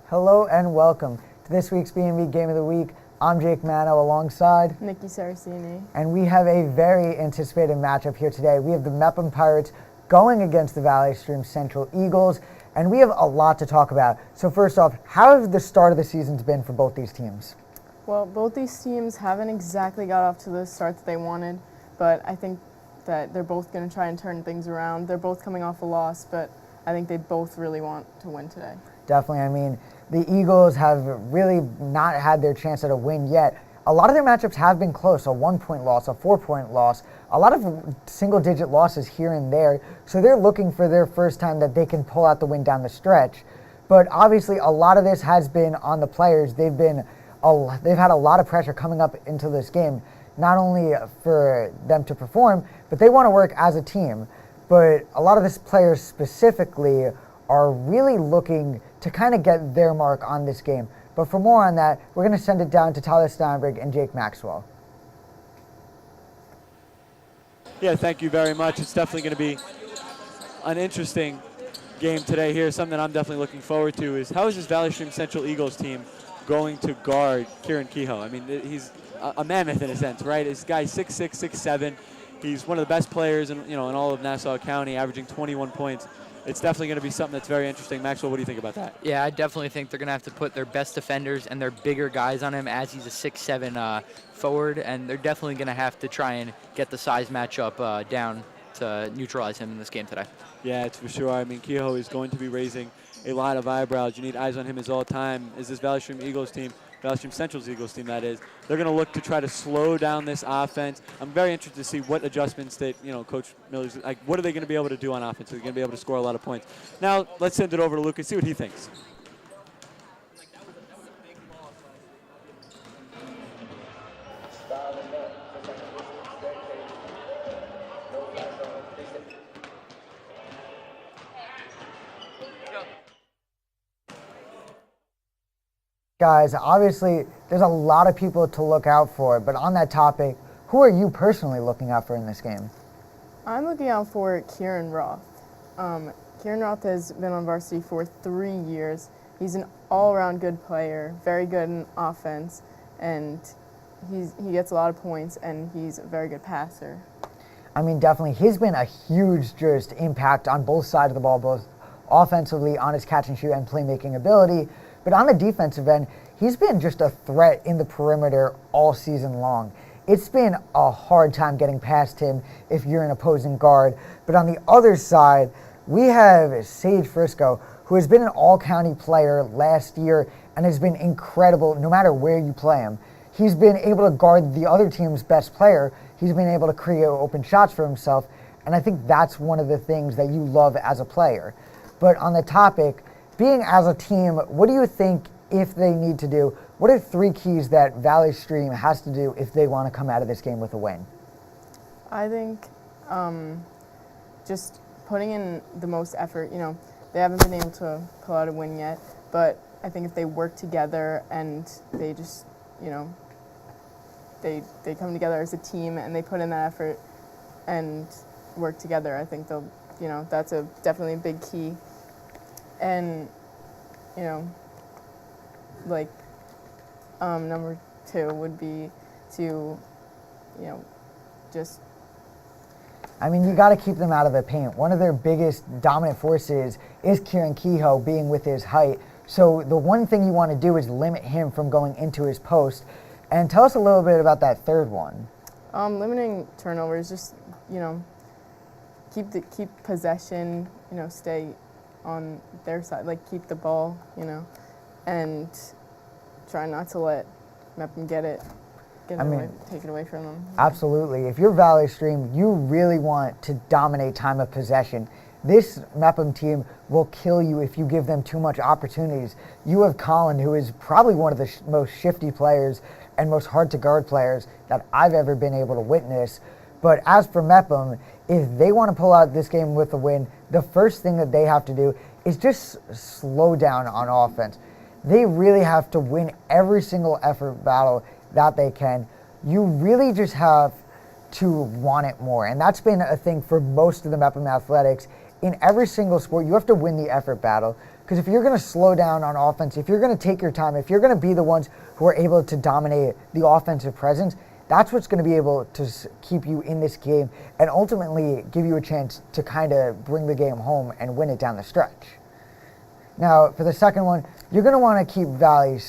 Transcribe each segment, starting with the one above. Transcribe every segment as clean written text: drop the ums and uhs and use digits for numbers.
Hello and welcome to this week's BMB Game of the Week. I'm Jake Mano alongside Nikki Saracini. And we have a very anticipated matchup here today. We have the Mepham Pirates going against the Valley Stream Central Eagles, and we have a lot to talk about. So first off, how have the start of the seasons been for both these teams? Well, both these teams haven't exactly got off to the start that they wanted, but I think that they're both going to try and turn things around. They're both coming off a loss, but I think they both really want to win today. Definitely. I mean, the Eagles have really not had their chance at a win yet. A lot of their matchups have been close, a 1-point loss, a 4-point loss, a lot of single-digit losses here and there. So they're looking for their first time that they can pull out the win down the stretch. But obviously, a lot of this has been on the players. They've had a lot of pressure coming up into this game, not only for them to perform, but they want to work as a team. But a lot of these players specifically are really looking to kind of get their mark on this game. But for more on that, we're going to send it down to Tyler Steinberg and Jake Maxwell. Yeah, thank you very much. It's definitely going to be an interesting game today here. Something that I'm definitely looking forward to is how is this Valley Stream Central Eagles team going to guard Kieran Kehoe? I mean, he's a mammoth in a sense, right? This guy's 6'6", 6'7". He's one of the best players in all of Nassau County, averaging 21 points. It's definitely going to be something that's very interesting. Maxwell, what do you think about that? Yeah, I definitely think they're going to have to put their best defenders and their bigger guys on him as he's a 6'7" forward, and they're definitely going to have to try and get the size matchup down to neutralize him in this game today. Yeah, it's for sure. I mean, Kehoe is going to be raising a lot of eyebrows. You need eyes on him as all time. Is this Valley Stream Eagles team, Valley Stream Central's Eagles team, that is, they're going to look to try to slow down this offense. I'm very interested to see what adjustments that, Coach Miller's, like, what are they going to be able to do on offense? They're going to be able to score a lot of points. Now, let's send it over to Luke and see what he thinks. Guys, obviously, there's a lot of people to look out for, but on that topic, who are you personally looking out for in this game? I'm looking out for Kieran Roth. Kieran Roth has been on varsity for 3 years. He's an all-around good player, very good in offense, and he gets a lot of points, and he's a very good passer. I mean, definitely, he's been a huge just impact on both sides of the ball, both offensively on his catch and shoot and playmaking ability. But on the defensive end, he's been just a threat in the perimeter all season long. It's been a hard time getting past him if you're an opposing guard. But on the other side, we have Sage Frisco, who has been an all-county player last year and has been incredible no matter where you play him. He's been able to guard the other team's best player. He's been able to create open shots for himself. And I think that's one of the things that you love as a player. But on the topic, being as a team, what do you think if they need to do? What are 3 keys that Valley Stream has to do if they want to come out of this game with a win? I think just putting in the most effort. They haven't been able to pull out a win yet, but I think if they work together and they just, they come together as a team and they put in that effort and work together, I think they'll, that's definitely a big key. And, number 2 would be to, just... I mean, you got to keep them out of the paint. One of their biggest dominant forces is Kieran Kehoe being with his height. So the one thing you want to do is limit him from going into his post. And tell us a little bit about that third one. Limiting turnovers, just, keep possession, stay on their side, keep the ball, and try not to let Mepham take it away from them. Absolutely. If you're Valley Stream, you really want to dominate time of possession. This Mepham team will kill you if you give them too much opportunities. You have Colin, who is probably one of the most shifty players and most hard-to-guard players that I've ever been able to witness. But as for Mepham, if they want to pull out this game with a win, the first thing that they have to do is just slow down on offense. They really have to win every single effort battle that they can. You really just have to want it more. And that's been a thing for most of the Mepham athletics. In every single sport, you have to win the effort battle. Because if you're going to slow down on offense, if you're going to take your time, if you're going to be the ones who are able to dominate the offensive presence, that's what's going to be able to keep you in this game and ultimately give you a chance to kind of bring the game home and win it down the stretch. Now, for the second one, you're going to want to keep Valley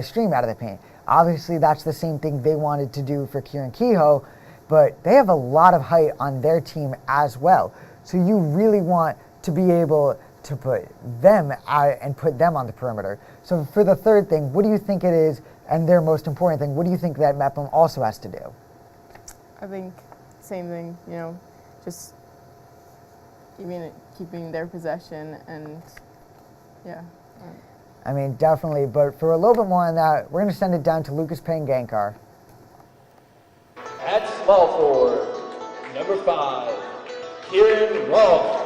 Stream out of the paint. Obviously, that's the same thing they wanted to do for Kieran Kehoe, but they have a lot of height on their team as well. So you really want to be able to put them out and put them on the perimeter. So for the third thing, what do you think it is, and their most important thing, what do you think that Mepham also has to do? I think same thing, just keeping their possession and, yeah. I mean, definitely, but for a little bit more on that, we're going to send it down to Lucas Payne-Gankar. At small forward, number 5, Kieran Roth.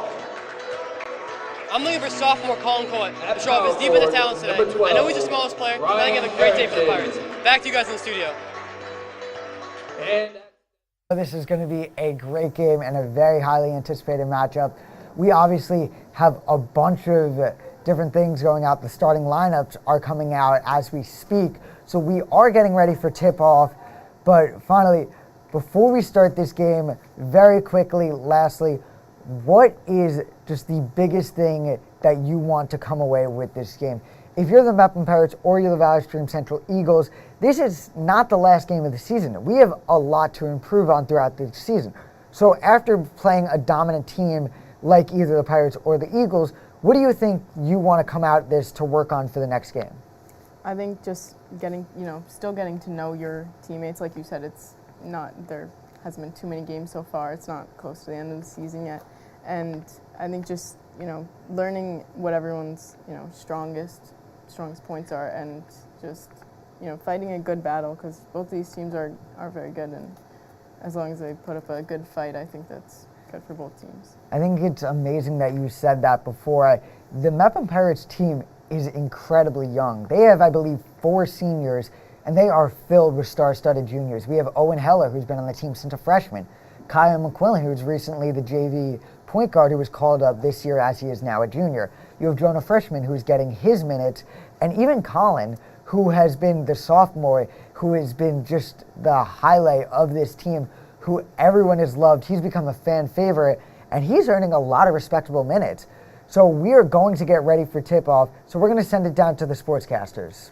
I'm looking for sophomore Colin Coy to show off his defensive talents today. I know he's the smallest player, but I think he have a great day for the Pirates. Back to you guys in the studio. And This is going to be a great game and a very highly anticipated matchup. We obviously have a bunch of different things going out. The starting lineups are coming out as we speak, so we are getting ready for tip-off. But finally, before we start this game, very quickly, lastly, what is just the biggest thing that you want to come away with this game? If you're the Mepham Pirates or you're the Valley Stream Central Eagles, this is not the last game of the season. We have a lot to improve on throughout the season. So after playing a dominant team like either the Pirates or the Eagles, what do you think you want to come out this to work on for the next game? I think just still getting to know your teammates. Like you said, there hasn't been too many games so far. It's not close to the end of the season yet. And I think just, learning what everyone's, strongest points are and just, fighting a good battle, because both these teams are very good, and as long as they put up a good fight, I think that's good for both teams. I think it's amazing that you said that before. The Mepham Pirates team is incredibly young. They have, I believe, 4 seniors, and they are filled with star-studded juniors. We have Owen Heller, who's been on the team since a freshman. Kyle McQuillan, who's recently the JV point guard who was called up this year as he is now a junior. You have Jonah Frischman, who's getting his minutes, and even Colin, who has been the sophomore, who has been just the highlight of this team, who everyone has loved. He's become a fan favorite, and he's earning a lot of respectable minutes. So we are going to get ready for tip-off, so we're going to send it down to the sportscasters.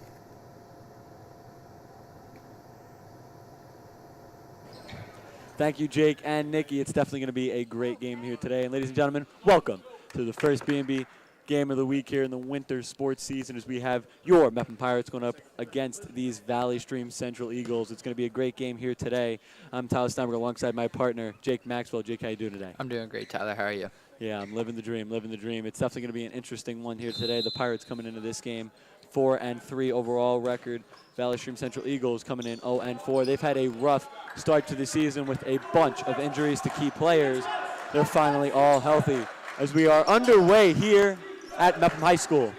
Thank you, Jake and Nikki. It's definitely going to be a great game here today. And ladies and gentlemen, welcome to the first BMB game of the week here in the winter sports season, as we have your Mepham Pirates going up against these Valley Stream Central Eagles. It's going to be a great game here today. I'm Tyler Steinberg alongside my partner, Jake Maxwell. Jake, how you doing today? I'm doing great, Tyler. How are you? Yeah, I'm living the dream, living the dream. It's definitely going to be an interesting one here today. The Pirates coming into this game 4-3 overall record. Valley Stream Central Eagles coming in 0-4. They've had a rough start to the season with a bunch of injuries to key players. They're finally all healthy as we are underway here at Mepham High School.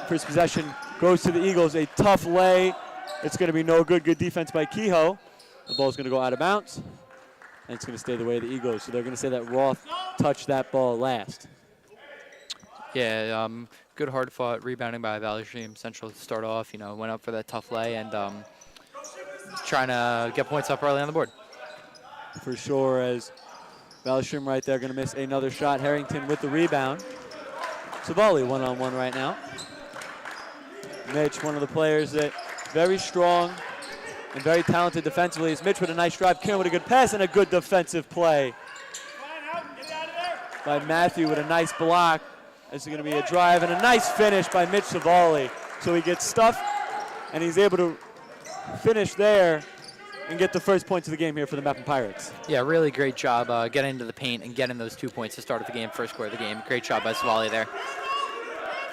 First possession goes to the Eagles. A tough lay. It's going to be no good. Good defense by Kehoe. The ball's going to go out of bounds, and it's going to stay the way of the Eagles. So they're going to say that Roth touched that ball last. Yeah, good hard-fought rebounding by Valley Stream Central to start off. Went up for that tough lay and trying to get points up early on the board. For sure, as Valley Stream right there going to miss another shot. Harrington with the rebound. Savali one-on-one right now. Mitch, one of the players that very strong and very talented defensively, is Mitch with a nice drive. Kieran with a good pass and a good defensive play by Matthew with a nice block. This is going to be a drive and a nice finish by Mitch Savali. So he gets stuffed, and he's able to finish there and get the first points of the game here for the Mepham Pirates. Yeah, really great job getting into the paint and getting those 2 points to start of the game, first quarter of the game. Great job by Savali there.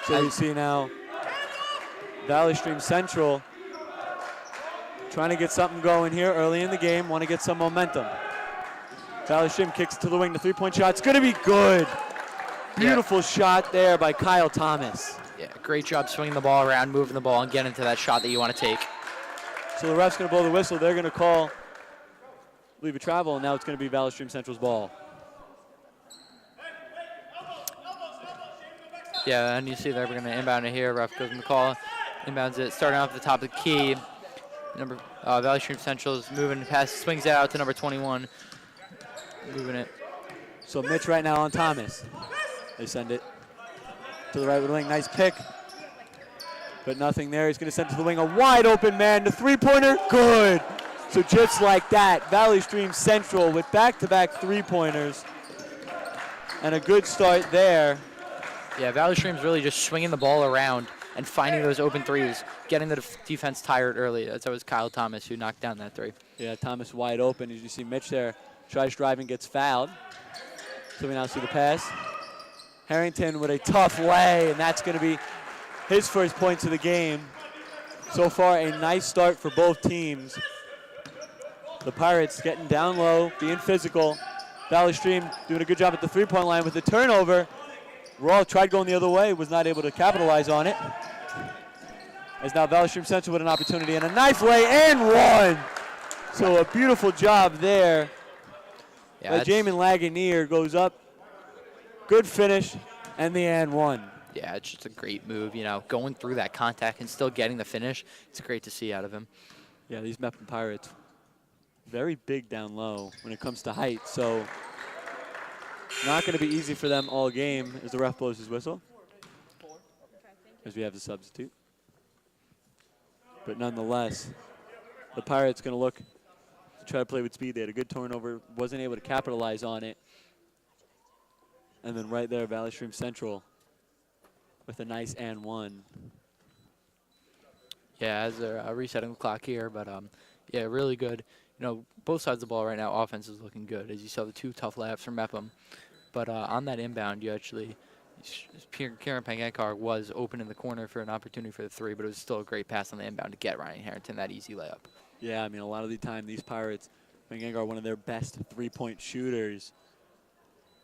So you see now Valley Stream Central trying to get something going here early in the game, want to get some momentum. Valley Stream kicks to the wing, the three-point shot. It's going to be good. Beautiful shot there by Kyle Thomas. Yeah, great job swinging the ball around, moving the ball, and getting to that shot that you want to take. So the ref's going to blow the whistle. They're going to call leave a travel, and now it's going to be Valley Stream Central's ball. Yeah, and you see that we're going to inbound it here. Ref goes in the call, inbounds it, starting off at the top of the key. Valley Stream Central is moving past, swings it out to number 21, moving it. So Mitch right now on Thomas. They send it to the right wing. Nice pick, but nothing there. He's going to send it to the wing. A wide open man. The three-pointer, good. So just like that, Valley Stream Central with back-to-back three-pointers. And a good start there. Yeah, Valley Stream's really just swinging the ball around and finding those open threes, getting the defense tired early. That was Kyle Thomas who knocked down that three. Yeah, Thomas wide open. As you see Mitch there, tries driving, gets fouled. So we now see the pass. Harrington with a tough lay, and that's going to be his first points of the game. So far, a nice start for both teams. The Pirates getting down low, being physical. Valley Stream doing a good job at the three-point line with the turnover. Raw tried going the other way, was not able to capitalize on it. As now Valley Stream Central with an opportunity and a nice lay and one. So a beautiful job there. Yeah, Jamin Lagunier goes up. Good finish and the and one. Yeah, it's just a great move, going through that contact and still getting the finish. It's great to see out of him. Yeah, these Mepham Pirates, very big down low when it comes to height. So not going to be easy for them all game as the ref blows his whistle. As we have the substitute. But nonetheless, the Pirates going to look to try to play with speed. They had a good turnover, wasn't able to capitalize on it. And then right there, Valley Stream Central with a nice and one. Yeah, as they're resetting the clock here, but yeah, really good. Both sides of the ball right now, offense is looking good. As you saw, the two tough layups from Mepham. But on that inbound, you actually, Kieran Pangankar was open in the corner for an opportunity for the three, but it was still a great pass on the inbound to get Ryan Harrington that easy layup. Yeah, I mean, a lot of the time, these Pirates, Pangankar, one of their best three-point shooters.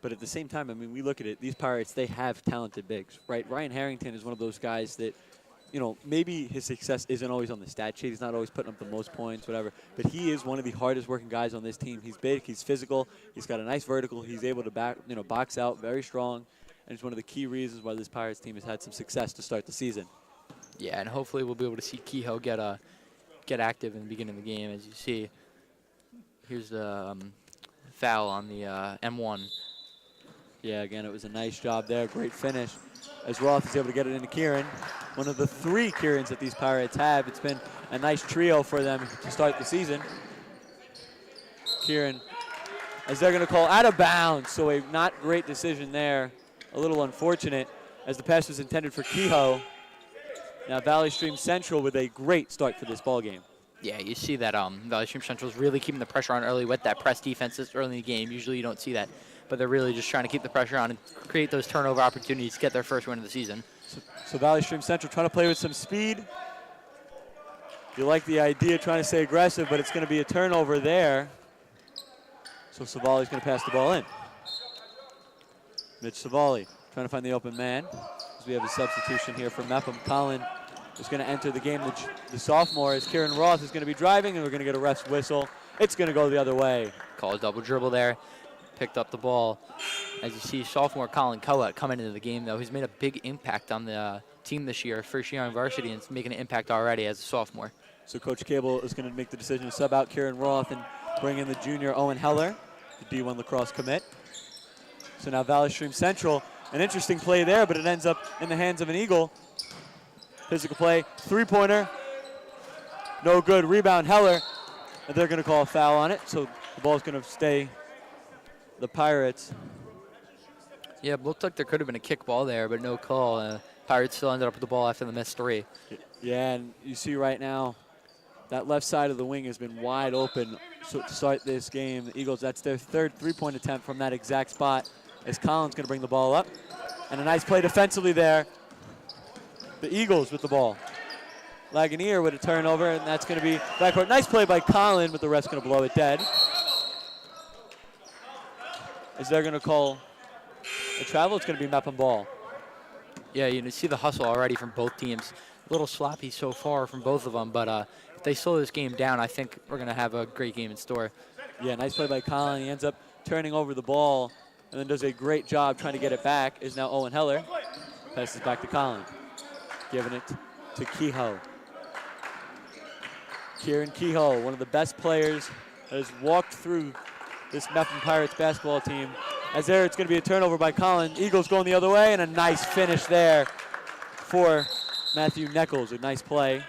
But at the same time, I mean, we look at it, these Pirates, they have talented bigs, right? Ryan Harrington is one of those guys that, maybe his success isn't always on the stat sheet. He's not always putting up the most points, whatever. But he is one of the hardest working guys on this team. He's big, he's physical, he's got a nice vertical, he's able to box out, very strong. And it's one of the key reasons why this Pirates team has had some success to start the season. Yeah, and hopefully we'll be able to see Kehoe get active in the beginning of the game. As you see, here's the foul on the M1. Yeah, again, it was a nice job there, great finish. As Roth is able to get it into Kieran. One of the three Kierans that these Pirates have. It's been a nice trio for them to start the season. Kieran, as they're going to call out of bounds, so a not great decision there. A little unfortunate, as the pass was intended for Kehoe. Now Valley Stream Central with a great start for this ball game. Yeah, you see that Valley Stream Central is really keeping the pressure on early with that press defense this early in the game. Usually you don't see that, but they're really just trying to keep the pressure on and create those turnover opportunities to get their first win of the season. So Valley Stream Central trying to play with some speed. You like the idea, trying to stay aggressive, but it's going to be a turnover there. So Savali's going to pass the ball in. Mitch Savali trying to find the open man. As we have a substitution here for Mepham. Colin is going to enter the game. The sophomore is Kieran Roth is going to be driving, and we're going to get a ref's whistle. It's going to go the other way. Call a double dribble there. Picked up the ball. As you see, sophomore Colin Coet coming into the game, though. He's made a big impact on the team this year, first year on varsity, and it's making an impact already as a sophomore. So Coach Cable is going to make the decision to sub out Kieran Roth and bring in the junior Owen Heller, the D1 lacrosse commit. So now Valley Stream Central, an interesting play there, but it ends up in the hands of an Eagle. Physical play, three-pointer, no good. Rebound Heller, and they're going to call a foul on it, so the ball's going to stay the Pirates. Yeah, it looked like there could have been a kick ball there, but no call. Pirates still ended up with the ball after the missed three. Yeah, and you see right now, that left side of the wing has been wide open to start this game. The Eagles, that's their third three-point attempt from that exact spot, as Colin's going to bring the ball up. And a nice play defensively there. The Eagles with the ball. Lagunier with a turnover, and that's going to be backcourt. Nice play by Colin, but the ref's going to blow it dead. As they're going to call a travel, it's going to be Mepham ball. Yeah, you see the hustle already from both teams. A little sloppy so far from both of them, but if they slow this game down, I think we're going to have a great game in store. Yeah, nice play by Colin. He ends up turning over the ball and then does a great job trying to get it back. Is now Owen Heller. Passes back to Collin. Giving it to Kehoe. Kieran Kehoe, one of the best players that has walked through this Mepham Pirates basketball team. As there, it's going to be a turnover by Collin. Eagles going the other way, and a nice finish there for Matthew Nichols. A nice play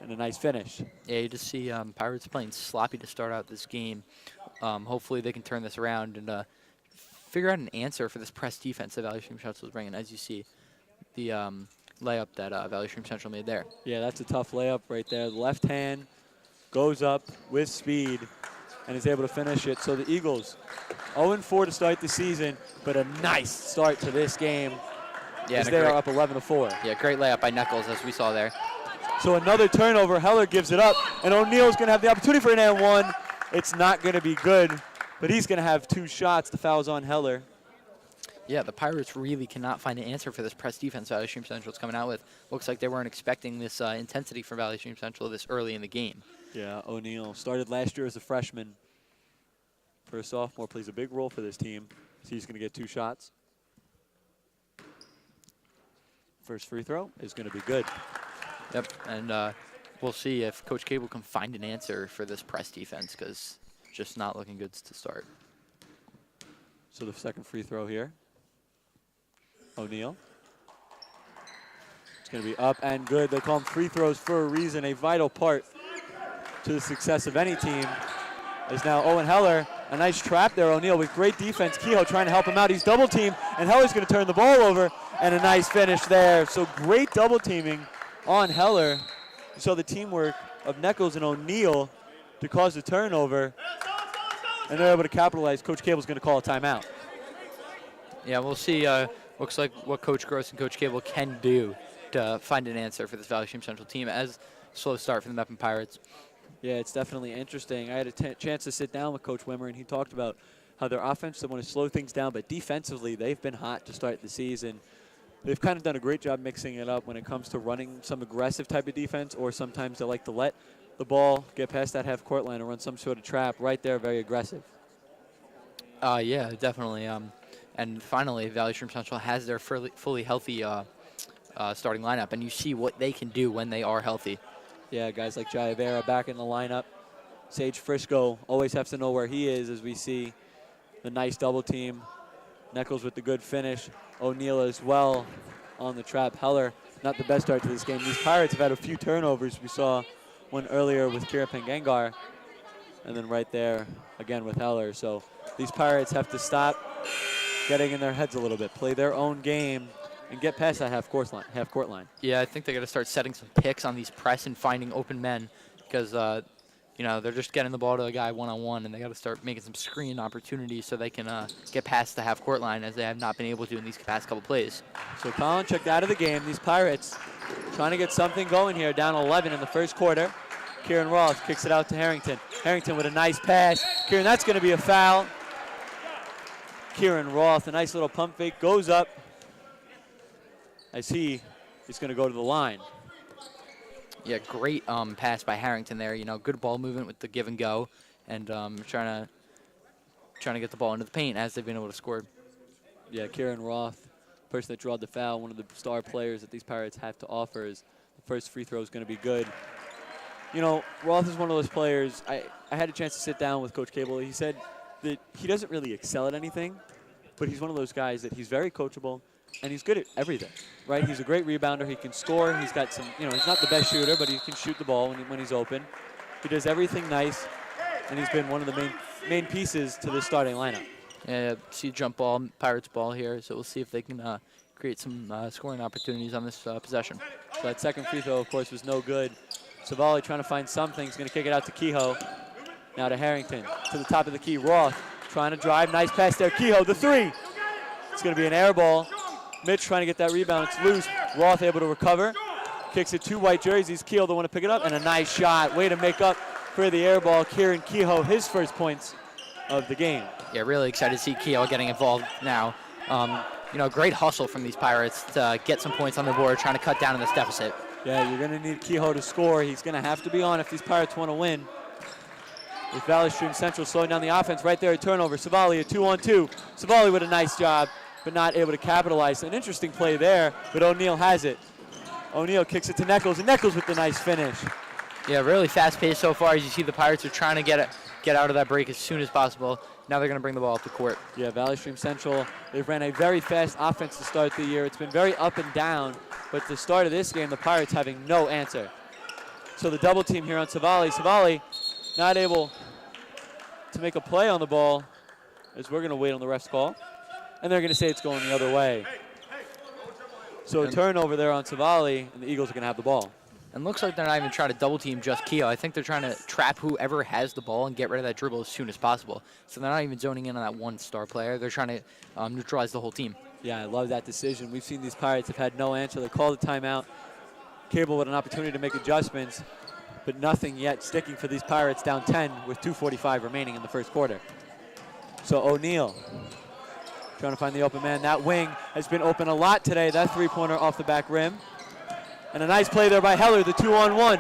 and a nice finish. Yeah, you just see Pirates playing sloppy to start out this game. Hopefully they can turn this around and figure out an answer for this press defense that Valley Stream Central is bringing. As you see, the layup that Valley Stream Central made there. Yeah, that's a tough layup right there. The left hand goes up with speed and is able to finish it. So the Eagles 0-4 to start the season, but a nice start to this game. Yeah, as they are up 11-4. Yeah, great layup by Nichols, as we saw there. So another turnover. Heller gives it up, and O'Neal's going to have the opportunity for an and one. It's not going to be good, but he's going to have 2 shots. The foul's on Heller. Yeah, the Pirates really cannot find an answer for this press defense Valley Stream Central is coming out with. Looks like they weren't expecting this intensity from Valley Stream Central this early in the game. Yeah, O'Neal started last year as a freshman. For a sophomore, plays a big role for this team. So he's going to get 2 shots. First free throw is going to be good. Yep, and we'll see if Coach Cable can find an answer for this press defense, because it's just not looking good to start. So the second free throw here. O'Neal. It's going to be up and good. They call them free throws for a reason. A vital part to the success of any team is now Owen Heller. A nice trap there, O'Neal, with great defense. Kehoe trying to help him out. He's double teamed, and Heller's going to turn the ball over, and a nice finish there. So great double teaming on Heller. You saw the teamwork of Nichols and O'Neal to cause the turnover, and they're able to capitalize. Coach Cable's going to call a timeout. Yeah, we'll see. Looks like what Coach Gross and Coach Cable can do to find an answer for this Valley Stream Central team as slow start for the Mepham Pirates. Yeah, it's definitely interesting. I had a chance to sit down with Coach Wimmer, and he talked about how their offense, they want to slow things down, but defensively, they've been hot to start the season. They've kind of done a great job mixing it up when it comes to running some aggressive type of defense, or sometimes they like to let the ball get past that half-court line and run some sort of trap right there, very aggressive. Yeah, definitely. And finally, Valley Stream Central has their fully healthy starting lineup, and you see what they can do when they are healthy. Yeah, guys like Jaivera back in the lineup. Sage Frisco always have to know where he is, as we see the nice double team. Nichols with the good finish. O'Neal as well on the trap. Heller, not the best start to this game. These Pirates have had a few turnovers. We saw one earlier with Kira Pengengar, and then right there again with Heller. So these Pirates have to stop getting in their heads a little bit, play their own game, and get past that half-court line. Yeah, I think they got to start setting some picks on these press and finding open men, because you know, they're just getting the ball to a guy one-on-one, and they got to start making some screen opportunities so they can get past the half-court line, as they have not been able to in these past couple plays. So Collin checked out of the game. These Pirates trying to get something going here, down 11 in the first quarter. Kieran Ross kicks it out to Harrington. Harrington with a nice pass. Kieran, that's going to be a foul. Kieran Roth, a nice little pump fake, goes up. I see he's going to go to the line. Yeah, great pass by Harrington there. You know, good ball movement with the give and go, and trying to get the ball into the paint as they've been able to score. Yeah, Kieran Roth, person that drawed the foul, one of the star players that these Pirates have to offer. Is the first free throw is going to be good. You know, Roth is one of those players. I had a chance to sit down with Coach Cable. He said that he doesn't really excel at anything, but he's one of those guys that he's very coachable, and he's good at everything, right? He's a great rebounder. He can score. He's got some, you know, he's not the best shooter, but he can shoot the ball when he's open. He does everything nice, and he's been one of the main pieces to this starting lineup. Yeah, see jump ball, Pirates ball here, so we'll see if they can create some scoring opportunities on this possession. So that second free throw, of course, was no good. Savali trying to find something. He's going to kick it out to Kehoe. Now to Harrington, to the top of the key. Roth trying to drive. Nice pass there. Kehoe, the three. It's going to be an air ball. Mitch trying to get that rebound. It's loose. Roth able to recover. Kicks it to white jerseys. Kehoe the one to pick it up. And a nice shot. Way to make up for the air ball. Kieran Kehoe, his first points of the game. Yeah, really excited to see Kehoe getting involved now. You know, great hustle from these Pirates to get some points on the board, trying to cut down on this deficit. Yeah, you're going to need Kehoe to score. He's going to have to be on if these Pirates want to win. With Valley Stream Central slowing down the offense right there, a turnover. Savali, a 2-on-2. Savali with a nice job. but not able to capitalize. An interesting play there, but O'Neal has it. O'Neal kicks it to Nichols, and Nichols with the nice finish. Yeah, really fast pace so far. As you see, the Pirates are trying to get out of that break as soon as possible. Now they're going to bring the ball up the court. Yeah, Valley Stream Central, they've ran a very fast offense to start the year. It's been very up and down, but the start of this game, the Pirates having no answer. So the double team here on Savali. Savali not able to make a play on the ball, as we're going to wait on the ref's call. And they're going to say it's going the other way. So a turnover there on Savali, and the Eagles are going to have the ball. And looks like they're not even trying to double team just Keogh. I think they're trying to trap whoever has the ball and get rid of that dribble as soon as possible. So they're not even zoning in on that one star player. They're trying to neutralize the whole team. Yeah, I love that decision. We've seen these Pirates have had no answer. They called the timeout. Cable with an opportunity to make adjustments, but nothing yet sticking for these Pirates, down 10 with 2:45 remaining in the first quarter. So O'Neal trying to find the open man. That wing has been open a lot today. That three-pointer off the back rim. And a nice play there by Heller, the 2-on-1.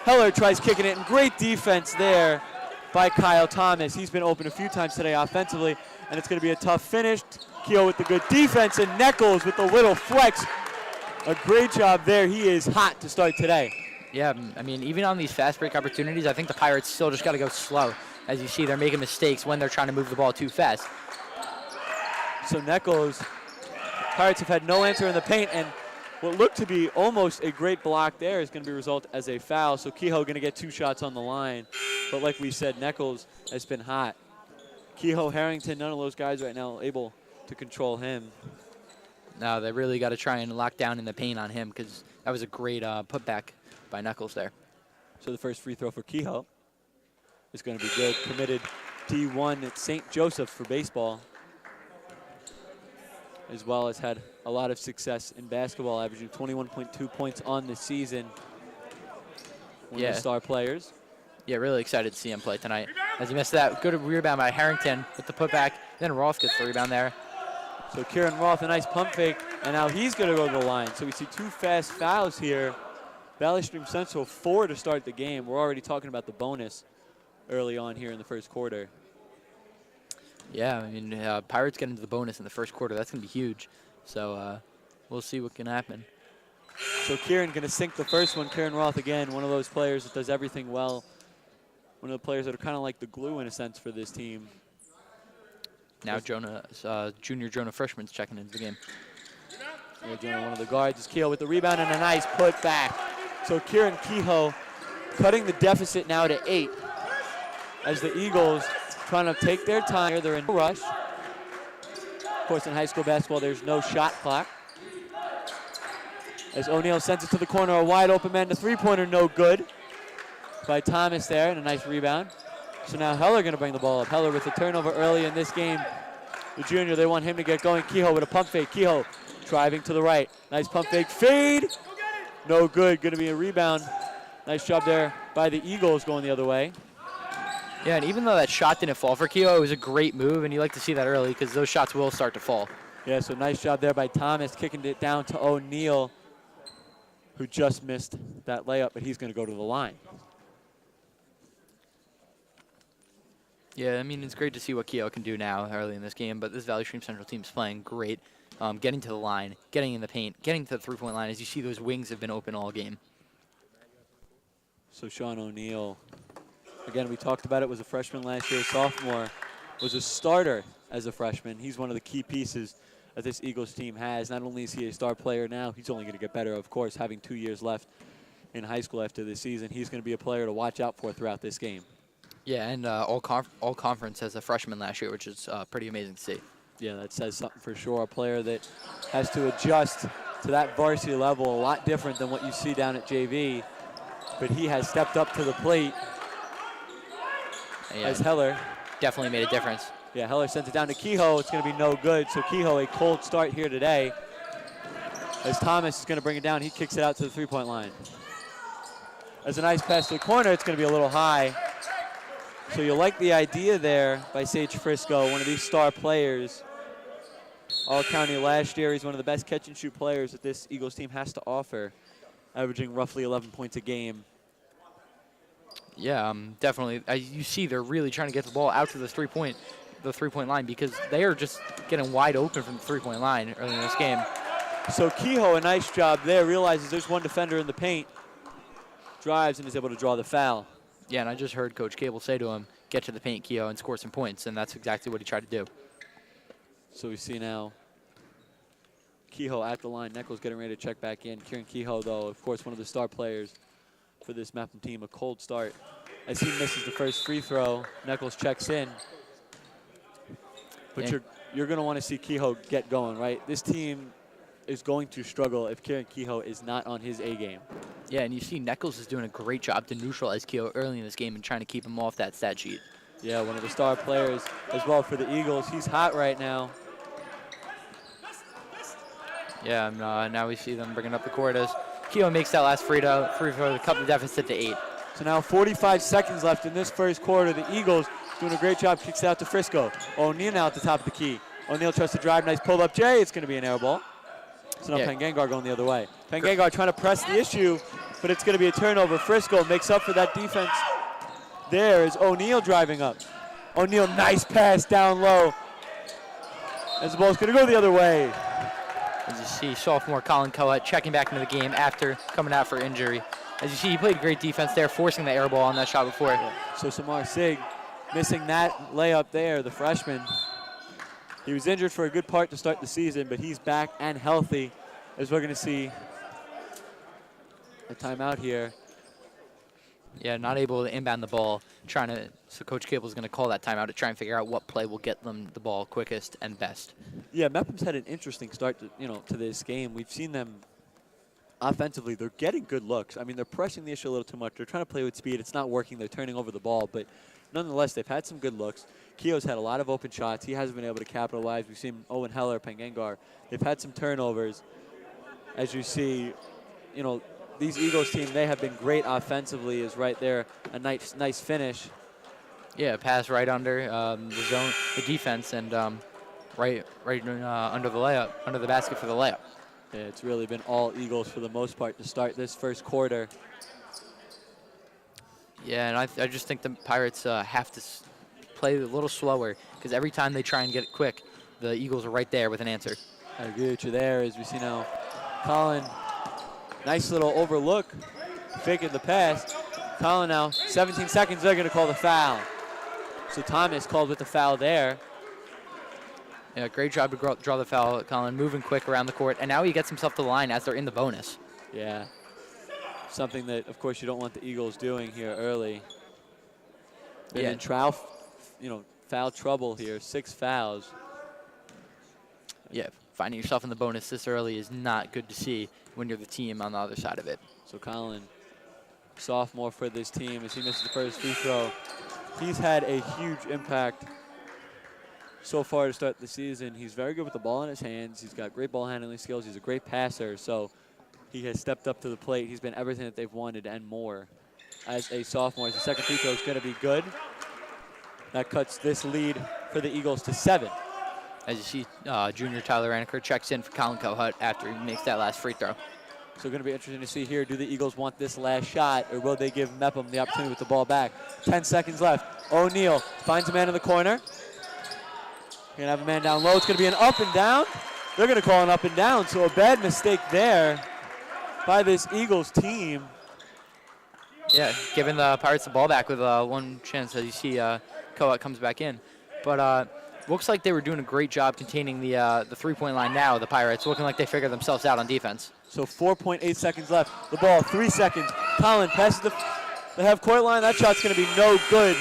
Heller tries kicking it, and great defense there by Kyle Thomas. He's been open a few times today offensively, and it's going to be a tough finish. Keogh with the good defense, and Nichols with the little flex. A great job there. He is hot to start today. Yeah, I mean, even on these fast break opportunities, I think the Pirates still just got to go slow. As you see, they're making mistakes when they're trying to move the ball too fast. So Nichols, Pirates have had no answer in the paint, and what looked to be almost a great block there is going to be result as a foul. So Kehoe going to get 2 shots on the line. But like we said, Nichols has been hot. Kehoe, Harrington, none of those guys right now able to control him. No, they really got to try and lock down in the paint on him, because that was a great putback by Nichols there. So the first free throw for Kehoe is going to be good. Committed D1 at St. Joseph's for baseball, as well as had a lot of success in basketball, averaging 21.2 points on the season. One of the star players. Yeah, really excited to see him play tonight. As he missed that, good rebound by Harrington with the putback. Then Roth gets the rebound there. So Kieran Roth, a nice pump fake, and now he's going to go to the line. So we see 2 fast fouls here. Valley Stream Central 4 to start the game. We're already talking about the bonus early on here in the first quarter. Yeah, I mean, Pirates get into the bonus in the first quarter. That's going to be huge. So we'll see what can happen. So Kieran going to sink the first one. Kieran Roth, again, one of those players that does everything well. One of the players that are kind of like the glue, in a sense, for this team. Now junior Jonah Frischman's checking into the game. Yeah, Jonah, one of the guards, is Kehoe with the rebound and a nice put back. So Kieran Kehoe cutting the deficit now to 8 as the Eagles trying to take their time. They're in a rush. Of course, in high school basketball, there's no shot clock. As O'Neal sends it to the corner, a wide open man, the three-pointer no good by Thomas there, and a nice rebound. So now Heller going to bring the ball up. Heller with the turnover early in this game. The junior, they want him to get going. Kehoe with a pump fake. Kehoe driving to the right. Nice pump fake. Fade. No good. Going to be a rebound. Nice job there by the Eagles going the other way. Yeah, and even though that shot didn't fall for Kehoe, it was a great move, and you like to see that early because those shots will start to fall. Yeah, so nice job there by Thomas, kicking it down to O'Neal, who just missed that layup, but he's going to go to the line. Yeah, I mean, it's great to see what Kehoe can do now early in this game, but this Valley Stream Central team is playing great, getting to the line, getting in the paint, getting to the three-point line. As you see, those wings have been open all game. So Sean O'Neal, again, we talked about it, was a freshman last year, sophomore, was a starter as a freshman. He's one of the key pieces that this Eagles team has. Not only is he a star player now, he's only going to get better, of course, having 2 years left in high school after this season. He's going to be a player to watch out for throughout this game. Yeah, and all conference as a freshman last year, which is pretty amazing to see. Yeah, that says something for sure. A player that has to adjust to that varsity level, a lot different than what you see down at JV. But he has stepped up to the plate as Heller. Definitely made a difference. Yeah, Heller sends it down to Kehoe. It's going to be no good. So Kehoe, a cold start here today. As Thomas is going to bring it down, he kicks it out to the three-point line. As a nice pass to the corner, it's going to be a little high. So you like the idea there by Sage Frisco, one of these star players. All-County last year, he's one of the best catch-and-shoot players that this Eagles team has to offer, averaging roughly 11 points a game. Yeah, definitely. As you see, they're really trying to get the ball out to the three-point the three-point line because they are just getting wide open from the three-point line early in this game. So Kehoe, a nice job there, realizes there's one defender in the paint, drives and is able to draw the foul. Yeah, and I just heard Coach Cable say to him, get to the paint, Kehoe, and score some points, and that's exactly what he tried to do. So we see now Kehoe at the line. Nichols getting ready to check back in. Kieran Kehoe, though, of course, one of the star players for this Mepham team, a cold start. As he misses the first free throw, Nichols checks in. But you're going to want to see Kehoe get going, right? This team is going to struggle if Kieran Kehoe is not on his A game. Yeah, and you see Nichols is doing a great job to neutralize Kehoe early in this game and trying to keep him off that stat sheet. Yeah, one of the star players as well for the Eagles. He's hot right now. Yeah, and now we see them bringing up the court as Kehoe makes that last free throw to cut the deficit to 8. So now 45 seconds left in this first quarter. The Eagles doing a great job, kicks it out to Frisco. O'Neal now at the top of the key. O'Neal tries to drive, nice pull-up J. It's going to be an air ball. So now Pangangar going the other way. Pangangar trying to press the issue, but it's going to be a turnover. Frisco makes up for that defense. There is O'Neal driving up. O'Neal, nice pass down low. As the ball's going to go the other way. As you see, sophomore Colin Coet checking back into the game after coming out for injury. As you see, he played great defense there, forcing the air ball on that shot before. Yeah. So Samar Sig missing that layup there, the freshman. He was injured for a good part to start the season, but he's back and healthy, as we're going to see a timeout here. Yeah, not able to inbound the ball. So Coach Cable is going to call that timeout to try and figure out what play will get them the ball quickest and best. Yeah, Mepham's had an interesting start to this game. We've seen them offensively. They're getting good looks. I mean, they're pressing the issue a little too much. They're trying to play with speed. It's not working. They're turning over the ball, but nonetheless, they've had some good looks. Keogh's had a lot of open shots. He hasn't been able to capitalize. We've seen Owen Heller, Pangangar. They've had some turnovers. As you see, these Eagles team, they have been great offensively. Is right there, a nice finish. Yeah, pass right under the zone, the defense, and right under the layup, under the basket for the layup. Yeah, it's really been all Eagles for the most part to start this first quarter. Yeah, and I just think the Pirates have to play a little slower because every time they try and get it quick, the Eagles are right there with an answer. I agree with you there. As we see now, Colin, nice little overlook, faking the pass. Colin now, 17 seconds, they're going to call the foul. So Thomas called with the foul there. Yeah, great job to draw the foul, Colin, moving quick around the court, and now he gets himself to the line as they're in the bonus. Yeah, something that, of course, you don't want the Eagles doing here early. Been in foul trouble here, 6 fouls. Yeah, finding yourself in the bonus this early is not good to see when you're the team on the other side of it. So Colin, sophomore for this team, as he misses the first free throw. He's had a huge impact so far to start the season. He's very good with the ball in his hands. He's got great ball handling skills. He's a great passer. So he has stepped up to the plate. He's been everything that they've wanted and more as a sophomore. His second free throw is going to be good. That cuts this lead for the Eagles to 7. As you see, junior Tyler Anaker checks in for Colin Cohut after he makes that last free throw. So going to be interesting to see here, do the Eagles want this last shot, or will they give Mepham the opportunity with the ball back? 10 seconds left. O'Neal finds a man in the corner. Going to have a man down low. It's going to be an up and down. They're going to call an up and down, so a bad mistake there by this Eagles team. Yeah, giving the Pirates the ball back with one chance, as you see Cohut comes back in. But looks like they were doing a great job containing the three-point line now, the Pirates, looking like they figured themselves out on defense. So 4.8 seconds left. The ball, 3 seconds. Colin passes the half-court line. That shot's going to be no good.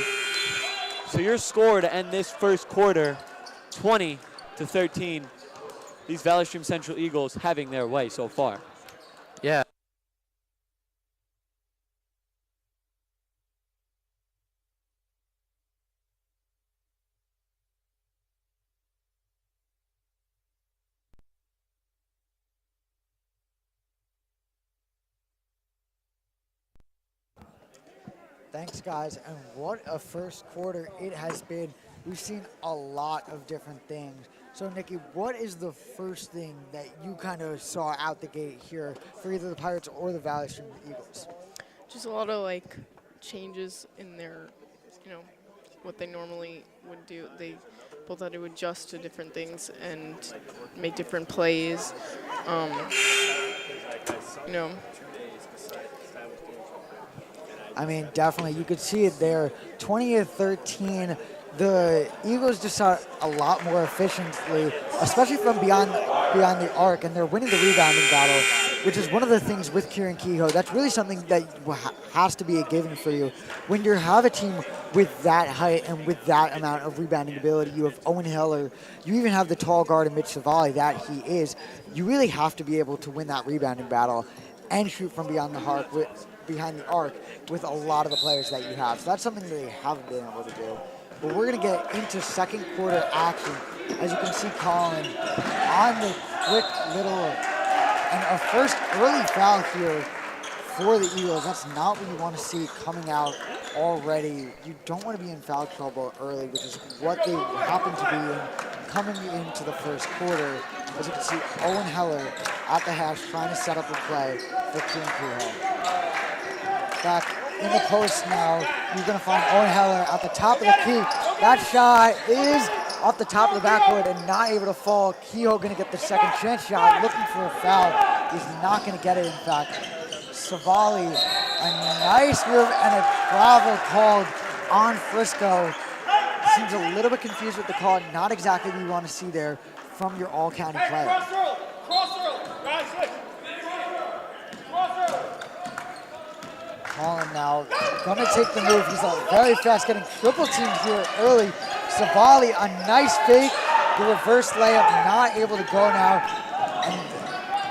So your score to end this first quarter, 20-13. These Valley Stream Central Eagles having their way so far. Yeah. Thanks, guys, and what a first quarter it has been. We've seen a lot of different things. So, Nikki, what is the first thing that you kind of saw out the gate here for either the Pirates or the Valley Stream Eagles? Just a lot of changes in their, what they normally would do. They both had to adjust to different things and make different plays. You know, I mean, definitely, you could see it there. 20-13, the Eagles just shot a lot more efficiently, especially from beyond the arc, and they're winning the rebounding battle, which is one of the things with Kieran Kehoe. That's really something that has to be a given for you. When you have a team with that height and with that amount of rebounding ability, you have Owen Heller, you even have the tall guard in Mitch Savali that he is, you really have to be able to win that rebounding battle and shoot from behind the arc with a lot of the players that you have. So that's something that they haven't been able to do. But we're going to get into second quarter action. As you can see, Colin on the quick little, and a first early foul here for the Eagles. That's not what you want to see coming out already. You don't want to be in foul trouble early, which is what they happen to be in coming into the first quarter. As you can see, Owen Heller at the hash trying to set up a play for Kieran Kehoe. Back in the post now, you're going to find Owen Heller at the top of the key. That shot is off the top of the backboard and not able to fall. Kehoe going to get the second chance shot, looking for a foul. He's not going to get it, in fact. Savali, a nice move and a travel called on Frisco. Seems a little bit confused with the call. Not exactly what you want to see there from your all-county player. Colin now gonna take the move. He's very fast, getting triple teamed here early. Savali, a nice fake. The reverse layup, not able to go now. And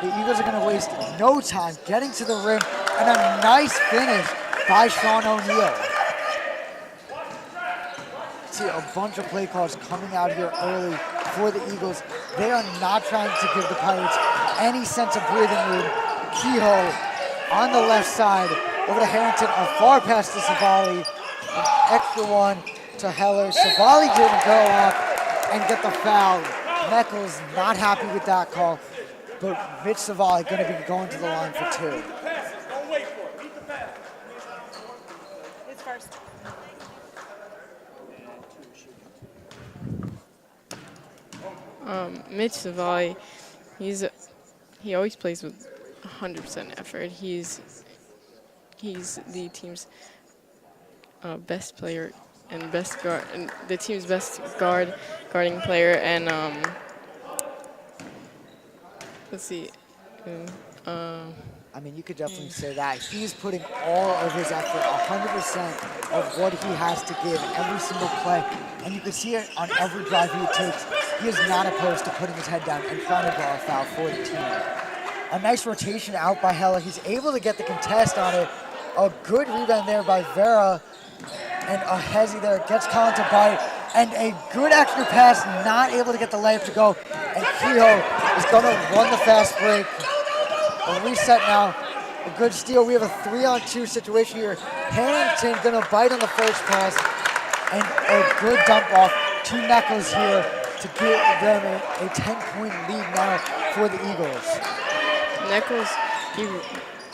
the Eagles are gonna waste no time getting to the rim, and a nice finish by Sean O'Neal. See a bunch of play calls coming out here early for the Eagles. They are not trying to give the Pirates any sense of breathing room. Kehoe on the left side, over to Harrington, a far pass to Savali, an extra one to Heller. Savali didn't go up and get the foul. Nichols not happy with that call, but Mitch Savali going to be going to the line for two. it's first. Mitch Savali, he always plays with 100% effort. He's the team's best player and best guard, and the team's best guarding player. And let's see. I mean, you could definitely say that. He's putting all of his effort, 100% of what he has to give every single play. And you can see it on every drive he takes. He is not opposed to putting his head down and trying to draw a foul for the team. A nice rotation out by Heller. He's able to get the contest on it. A good rebound there by Vera. And a hezzy there. Gets Colin to bite. And a good extra pass, not able to get the layup to go. And Kehoe is going to run the fast break. A reset now. A good steal. We have a 3-on-2 situation here. Harrington going to bite on the first pass. And a good dump off to Nichols here to give them a 10-point lead now for the Eagles. Nichols,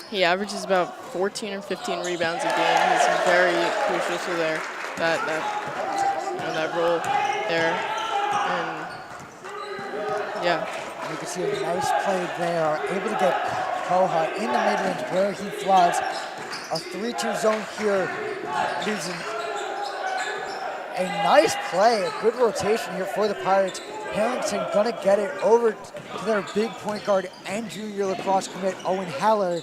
he averages about 14 or 15 rebounds a game. He's very crucial to that role there. And yeah. You can see a nice play there. Able to get Koha in the mid-range where he thrives. A 3-2 zone here. Leads in a nice play, a good rotation here for the Pirates. Harrington gonna get it over to their big point guard and junior lacrosse commit, Owen Heller.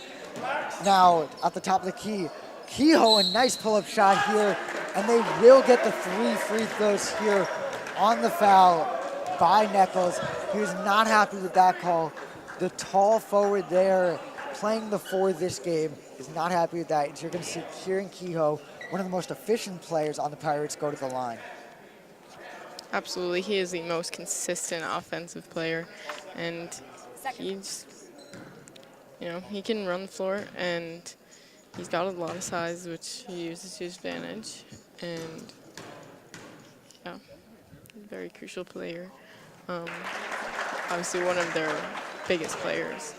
Now at the top of the key. Kehoe, a nice pull-up shot here, and they will get the 3 free throws here on the foul by Nichols. He was not happy with that call. The tall forward there, playing the 4 this game, is not happy with that. So you're gonna see Kieran Kehoe, one of the most efficient players on the Pirates, go to the line. Absolutely, he is the most consistent offensive player, and he's, he can run the floor, and he's got a lot of size, which he uses to his advantage, and yeah, very crucial player. Obviously, one of their biggest players.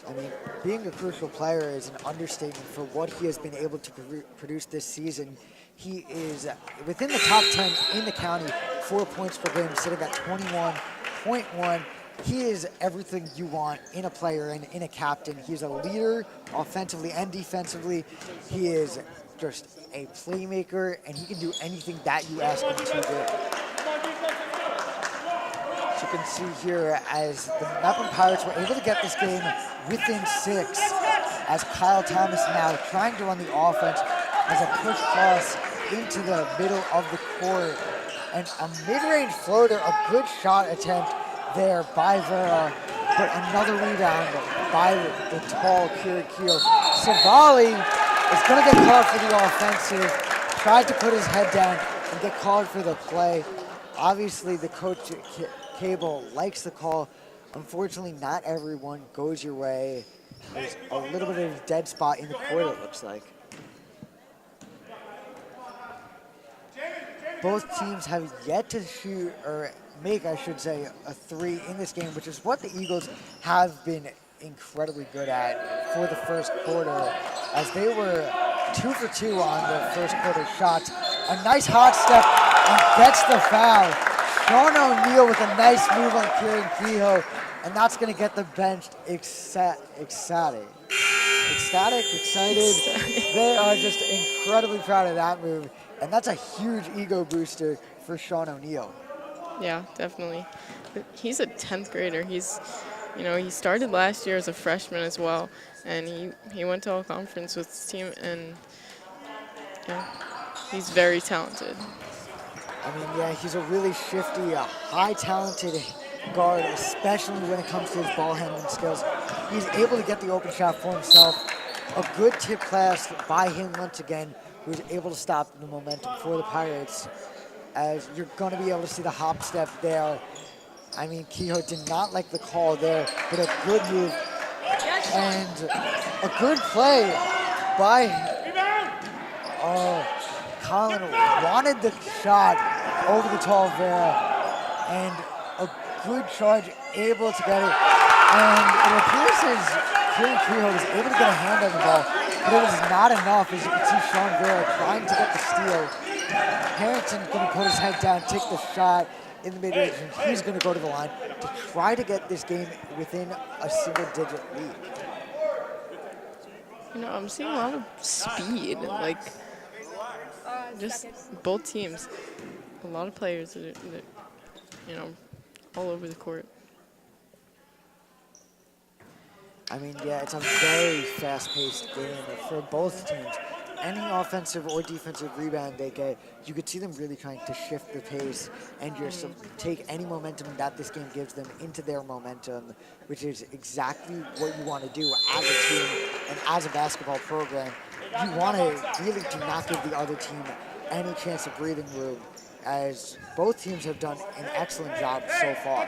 I mean, being a crucial player is an understatement for what he has been able to produce this season. He is within the top 10 in the county 4 points per game, sitting at 21.1. He is everything you want in a player and in a captain. He's a leader offensively and defensively. He is just a playmaker, and he can do anything that you ask him to do. So you can see here as the Mepham Pirates were able to get this game within 6, as Kyle Thomas now trying to run the offense as a push cross into the middle of the court. And a mid-range floater, a good shot attempt there by Vera, but another rebound by the tall Kieran Kehoe. Savali is going to get called for the offensive, tried to put his head down and get called for the play. Obviously, the coach Cable likes the call. Unfortunately, not everyone goes your way. There's a little bit of a dead spot in the court, it looks like. Both teams have yet to shoot, or make, I should say, a 3 in this game, which is what the Eagles have been incredibly good at for the first quarter, as they were 2 for 2 on the first quarter shots. A nice hot step and gets the foul. Sean O'Neal with a nice move on Kieran Kehoe, and that's going to get the bench excited. They are just incredibly proud of that move, and that's a huge ego booster for Sean O'Neal. Yeah, definitely. He's a 10th grader. He's, he started last year as a freshman as well, and he went to all conference with his team, and he's very talented. I mean, yeah, he's a really shifty, high talented guard, especially when it comes to his ball handling skills. He's able to get the open shot for himself. A good tip pass by him once again, who's able to stop the momentum for the Pirates, as you're going to be able to see the hop step there. I mean, Kehoe did not like the call there, but a good move and a good play by Colin. Wanted the shot over the tall Vera, and a good charge, able to get it. And it appears as Kieran Kehoe was able to get a hand on the ball, but it was not enough, as you can see Sean Vera trying to get the steal. Harrington's going to put his head down, take the shot in the mid-range, and he's going to go to the line to try to get this game within a single-digit lead. I'm seeing a lot of speed, like just both teams. A lot of players that all over the court. I mean, yeah, it's a very fast-paced game for both teams. Any offensive or defensive rebound they get, you could see them really trying to shift the pace and just take any momentum that this game gives them into their momentum, which is exactly what you want to do as a team and as a basketball program. You want to really do not give the other team any chance of breathing room, as both teams have done an excellent job so far.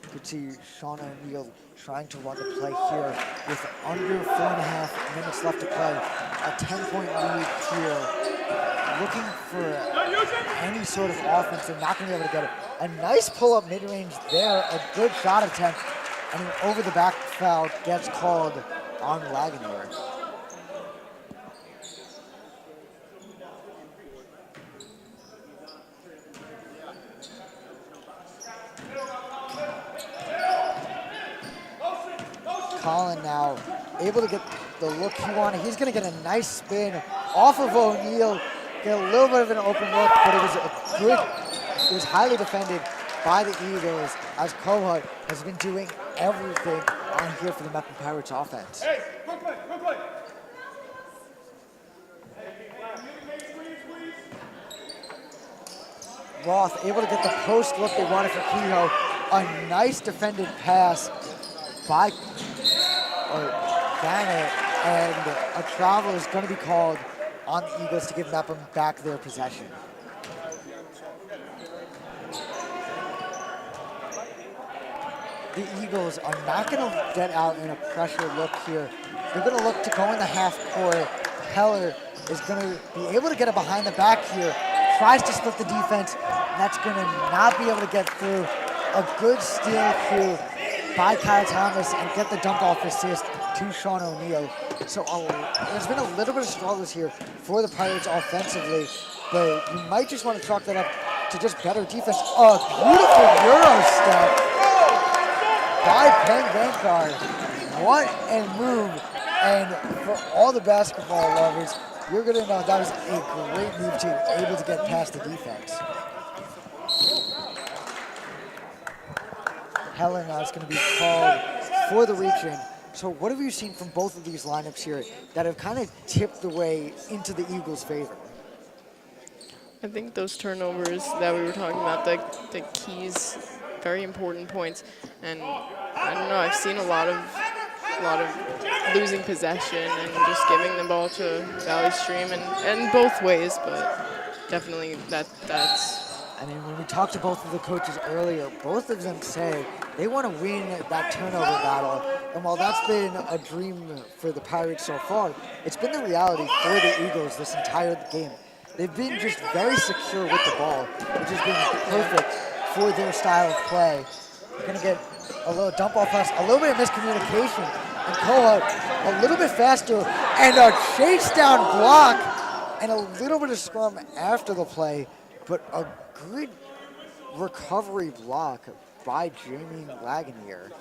You could see Sean O'Neal trying to run the play here with under 4.5 minutes left to play. A 10-point lead here. Looking for any sort of offense. They're not going to be able to get it. A nice pull-up mid-range there. A good shot attempt. And an over-the-back foul gets called on Lagunier. Colin now able to get the look he wanted. He's going to get a nice spin off of O'Neal, get a little bit of an open look, but it was highly defended by the Eagles, as Kohut has been doing everything on here for the Mepham Pirates offense. Hey, quick. Roth able to get the post look they wanted for Kehoe. A nice defended pass by Bennett, and a travel is going to be called on the Eagles to give Mepham back their possession. The Eagles are not going to get out in a pressure look here. They're going to look to go in the half court. Heller is going to be able to get it behind the back here. Tries to split the defense, and that's going to not be able to get through. A good steal through by Kyle Thomas and get the dump-off assist to Sean O'Neal. So there's been a little bit of struggles here for the Pirates offensively, but you might just want to chalk that up to just better defense. A beautiful Euro step by Penn-Gankar. What a move. And for all the basketball lovers, you're going to know that was a great move to able to get past the defense. Helena is going to be called for the reach-in. So what have you seen from both of these lineups here that have kind of tipped the way into the Eagles' favor? I think those turnovers that we were talking about, the keys, very important points. And I don't know, I've seen a lot of losing possession and just giving the ball to Valley Stream and both ways, but definitely that's. I mean, when we talked to both of the coaches earlier, both of them say they want to win that turnover battle. And while that's been a dream for the Pirates so far, it's been the reality for the Eagles this entire game. They've been just very secure with the ball, which has been perfect for their style of play. They're going to get a little dump off us, a little bit of miscommunication, and Koha a little bit faster, and a chase down block, and a little bit of scrum after the play, but a good recovery block by Jamie Lagunier.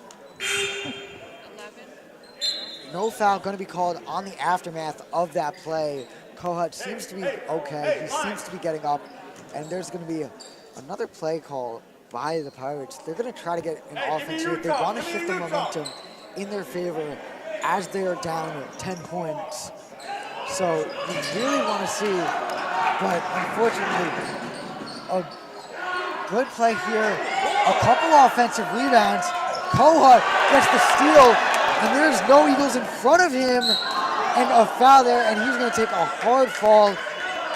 No foul going to be called on the aftermath of that play. Kohut seems to be okay. He seems to be getting up. And there's going to be another play call by the Pirates. They're going to try to get an offense here. They want to shift the momentum in their favor as they are down 10 points. So you really want to see, but unfortunately, a good play here. A couple offensive rebounds. Kohut gets the steal, and there's no Eagles in front of him. And a foul there, and he's going to take a hard fall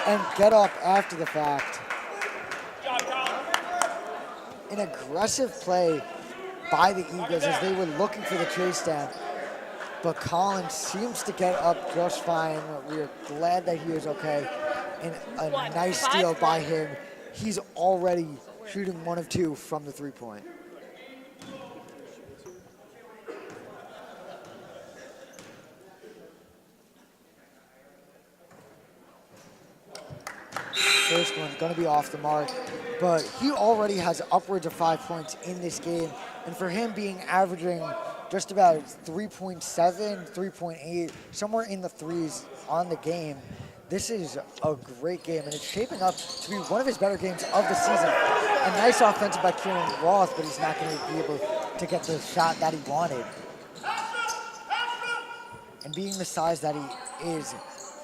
and get up after the fact. An aggressive play by the Eagles as they were looking for the chase down. But Collins seems to get up just fine. We are glad that he is okay. And a nice steal by him. He's already shooting 1 of 2 from the three-point. First one going to be off the mark, but he already has upwards of 5 points in this game. And for him being averaging just about 3.7, 3.8, somewhere in the threes on the game, this is a great game, and it's shaping up to be one of his better games of the season. A nice offensive by Kieran Roth, but he's not going to be able to get the shot that he wanted. And being the size that he is,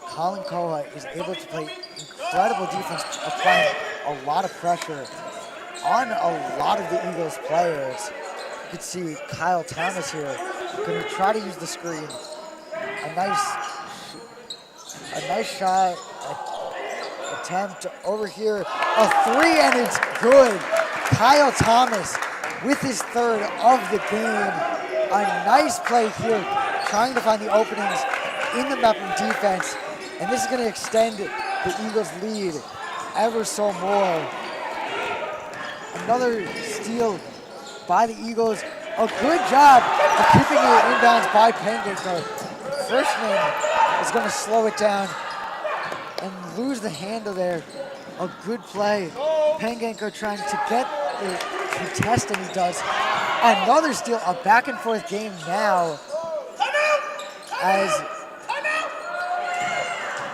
Colin Koha is able to play incredible defense, applying a lot of pressure on a lot of the Eagles players. You can see Kyle Thomas here going to try to use the screen. A nice shot attempt over here. A three, and it's good. Kyle Thomas with his third of the game. A nice play here, trying to find the openings in the Mepham defense. And this is going to extend the Eagles' lead ever so more. Another steal by the Eagles. A good job of keeping it inbounds by Penn-Gankar. Freshman is going to slow it down and lose the handle there. A good play. Penn-Gankar trying to get the contest, and he does. Another steal, a back and forth game now. As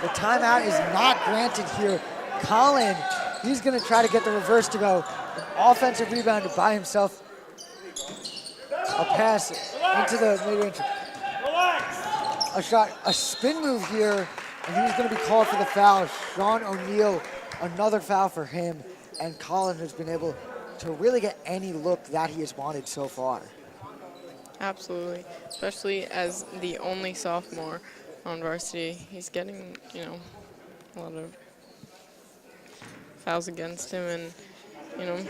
the timeout is not granted here. Colin, he's going to try to get the reverse to go. An offensive rebound by himself. A pass into the mid-range. A shot, a spin move here, and he's going to be called for the foul. Sean O'Neill, another foul for him, and Colin has been able to really get any look that he has wanted so far. Absolutely, especially as the only sophomore on varsity. He's getting, a lot of fouls against him, and,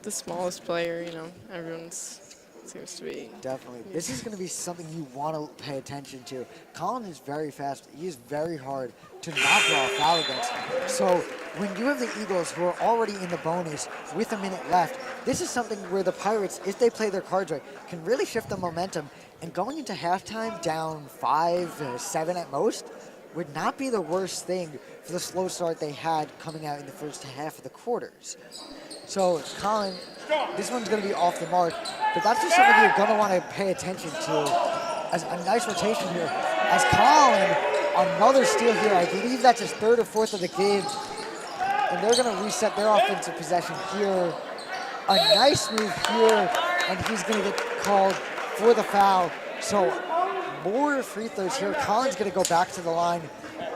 the smallest player, everyone's seems to be. Definitely. This is going to be something you want to pay attention to. Colin is very fast. He is very hard to not draw a foul against. So when you have the Eagles who are already in the bonus with a minute left, this is something where the Pirates, if they play their cards right, can really shift the momentum. And going into halftime down 5, 7 at most, would not be the worst thing for the slow start they had coming out in the first half of the quarters. So Colin, this one's going to be off the mark, but that's just something you're going to want to pay attention to. As a nice rotation here. As Colin, another steal here. I believe that's his third or fourth of the game. And they're going to reset their offensive possession here. A nice move here, and he's going to get called for the foul. So more free throws here. Colin's going to go back to the line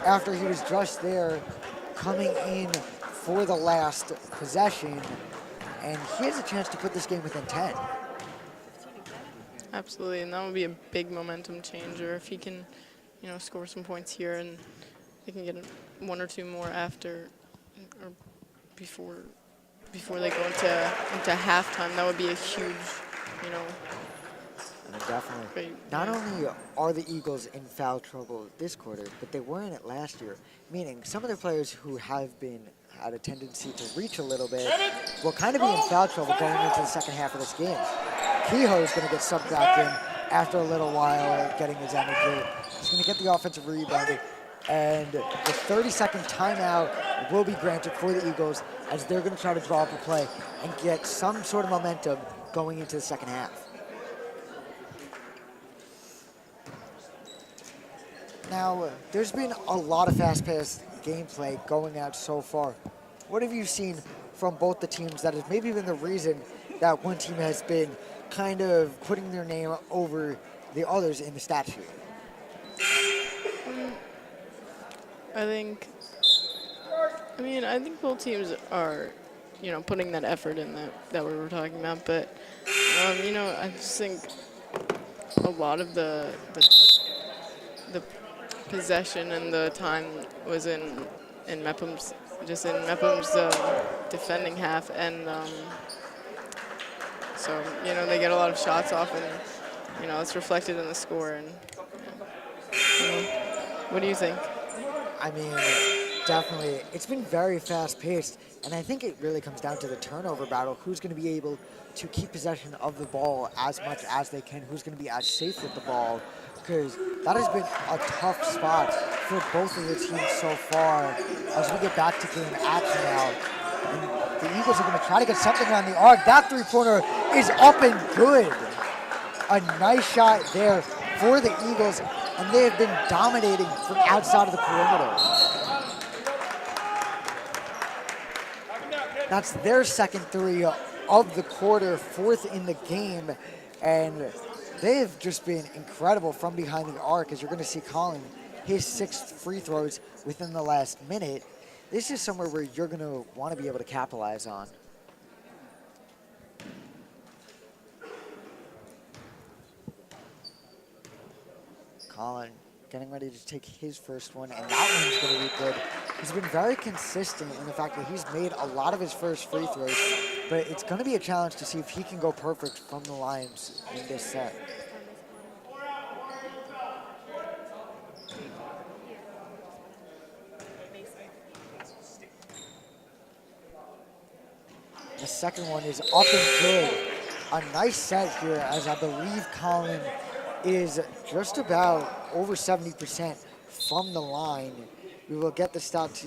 after he was just there coming in for the last possession. And he has a chance to put this game within 10. Absolutely, and that would be a big momentum changer if he can, score some points here and they can get one or two more after or before they go into halftime. That would be a huge, And definitely. great. Not only are the Eagles in foul trouble this quarter, but they were in it last year, meaning some of their players who had a tendency to reach a little bit will kind of be in foul trouble going into the second half of this game. Kehoe is going to get subbed back in after a little while, getting his energy. He's going to get the offensive rebound, and the 30-second timeout will be granted for the Eagles as they're going to try to draw up a play and get some sort of momentum going into the second half. Now, there's been a lot of fast-paced gameplay going out so far. What have you seen from both the teams that has maybe been the reason that one team has been kind of putting their name over the others in the stat sheet? I think both teams are, putting that effort in that we were talking about. But, I just think a lot of the possession and the time was in Mepham's defending half, and so they get a lot of shots off, and it's reflected in the score. And what do you think? I mean, definitely, it's been very fast-paced, and I think it really comes down to the turnover battle. Who's going to be able to keep possession of the ball as much as they can? Who's going to be as safe with the ball? Because that has been a tough spot for both of the teams so far as we get back to game action now. And the Eagles are going to try to get something on the arc. That three-pointer is up and good. A nice shot there for the Eagles, and they have been dominating from outside of the perimeter. That's their second three of the quarter, fourth in the game, and they've just been incredible from behind the arc, as you're going to see Colin his sixth free throws within the last minute. This is somewhere where you're going to want to be able to capitalize on. Colin getting ready to take his first one, and that one's going to be good. He's been very consistent in the fact that he's made a lot of his first free throws, but it's going to be a challenge to see if he can go perfect from the lines in this set. The second one is up and good. A nice set here, as I believe Colin is just about over 70% from the line. We will get that stat to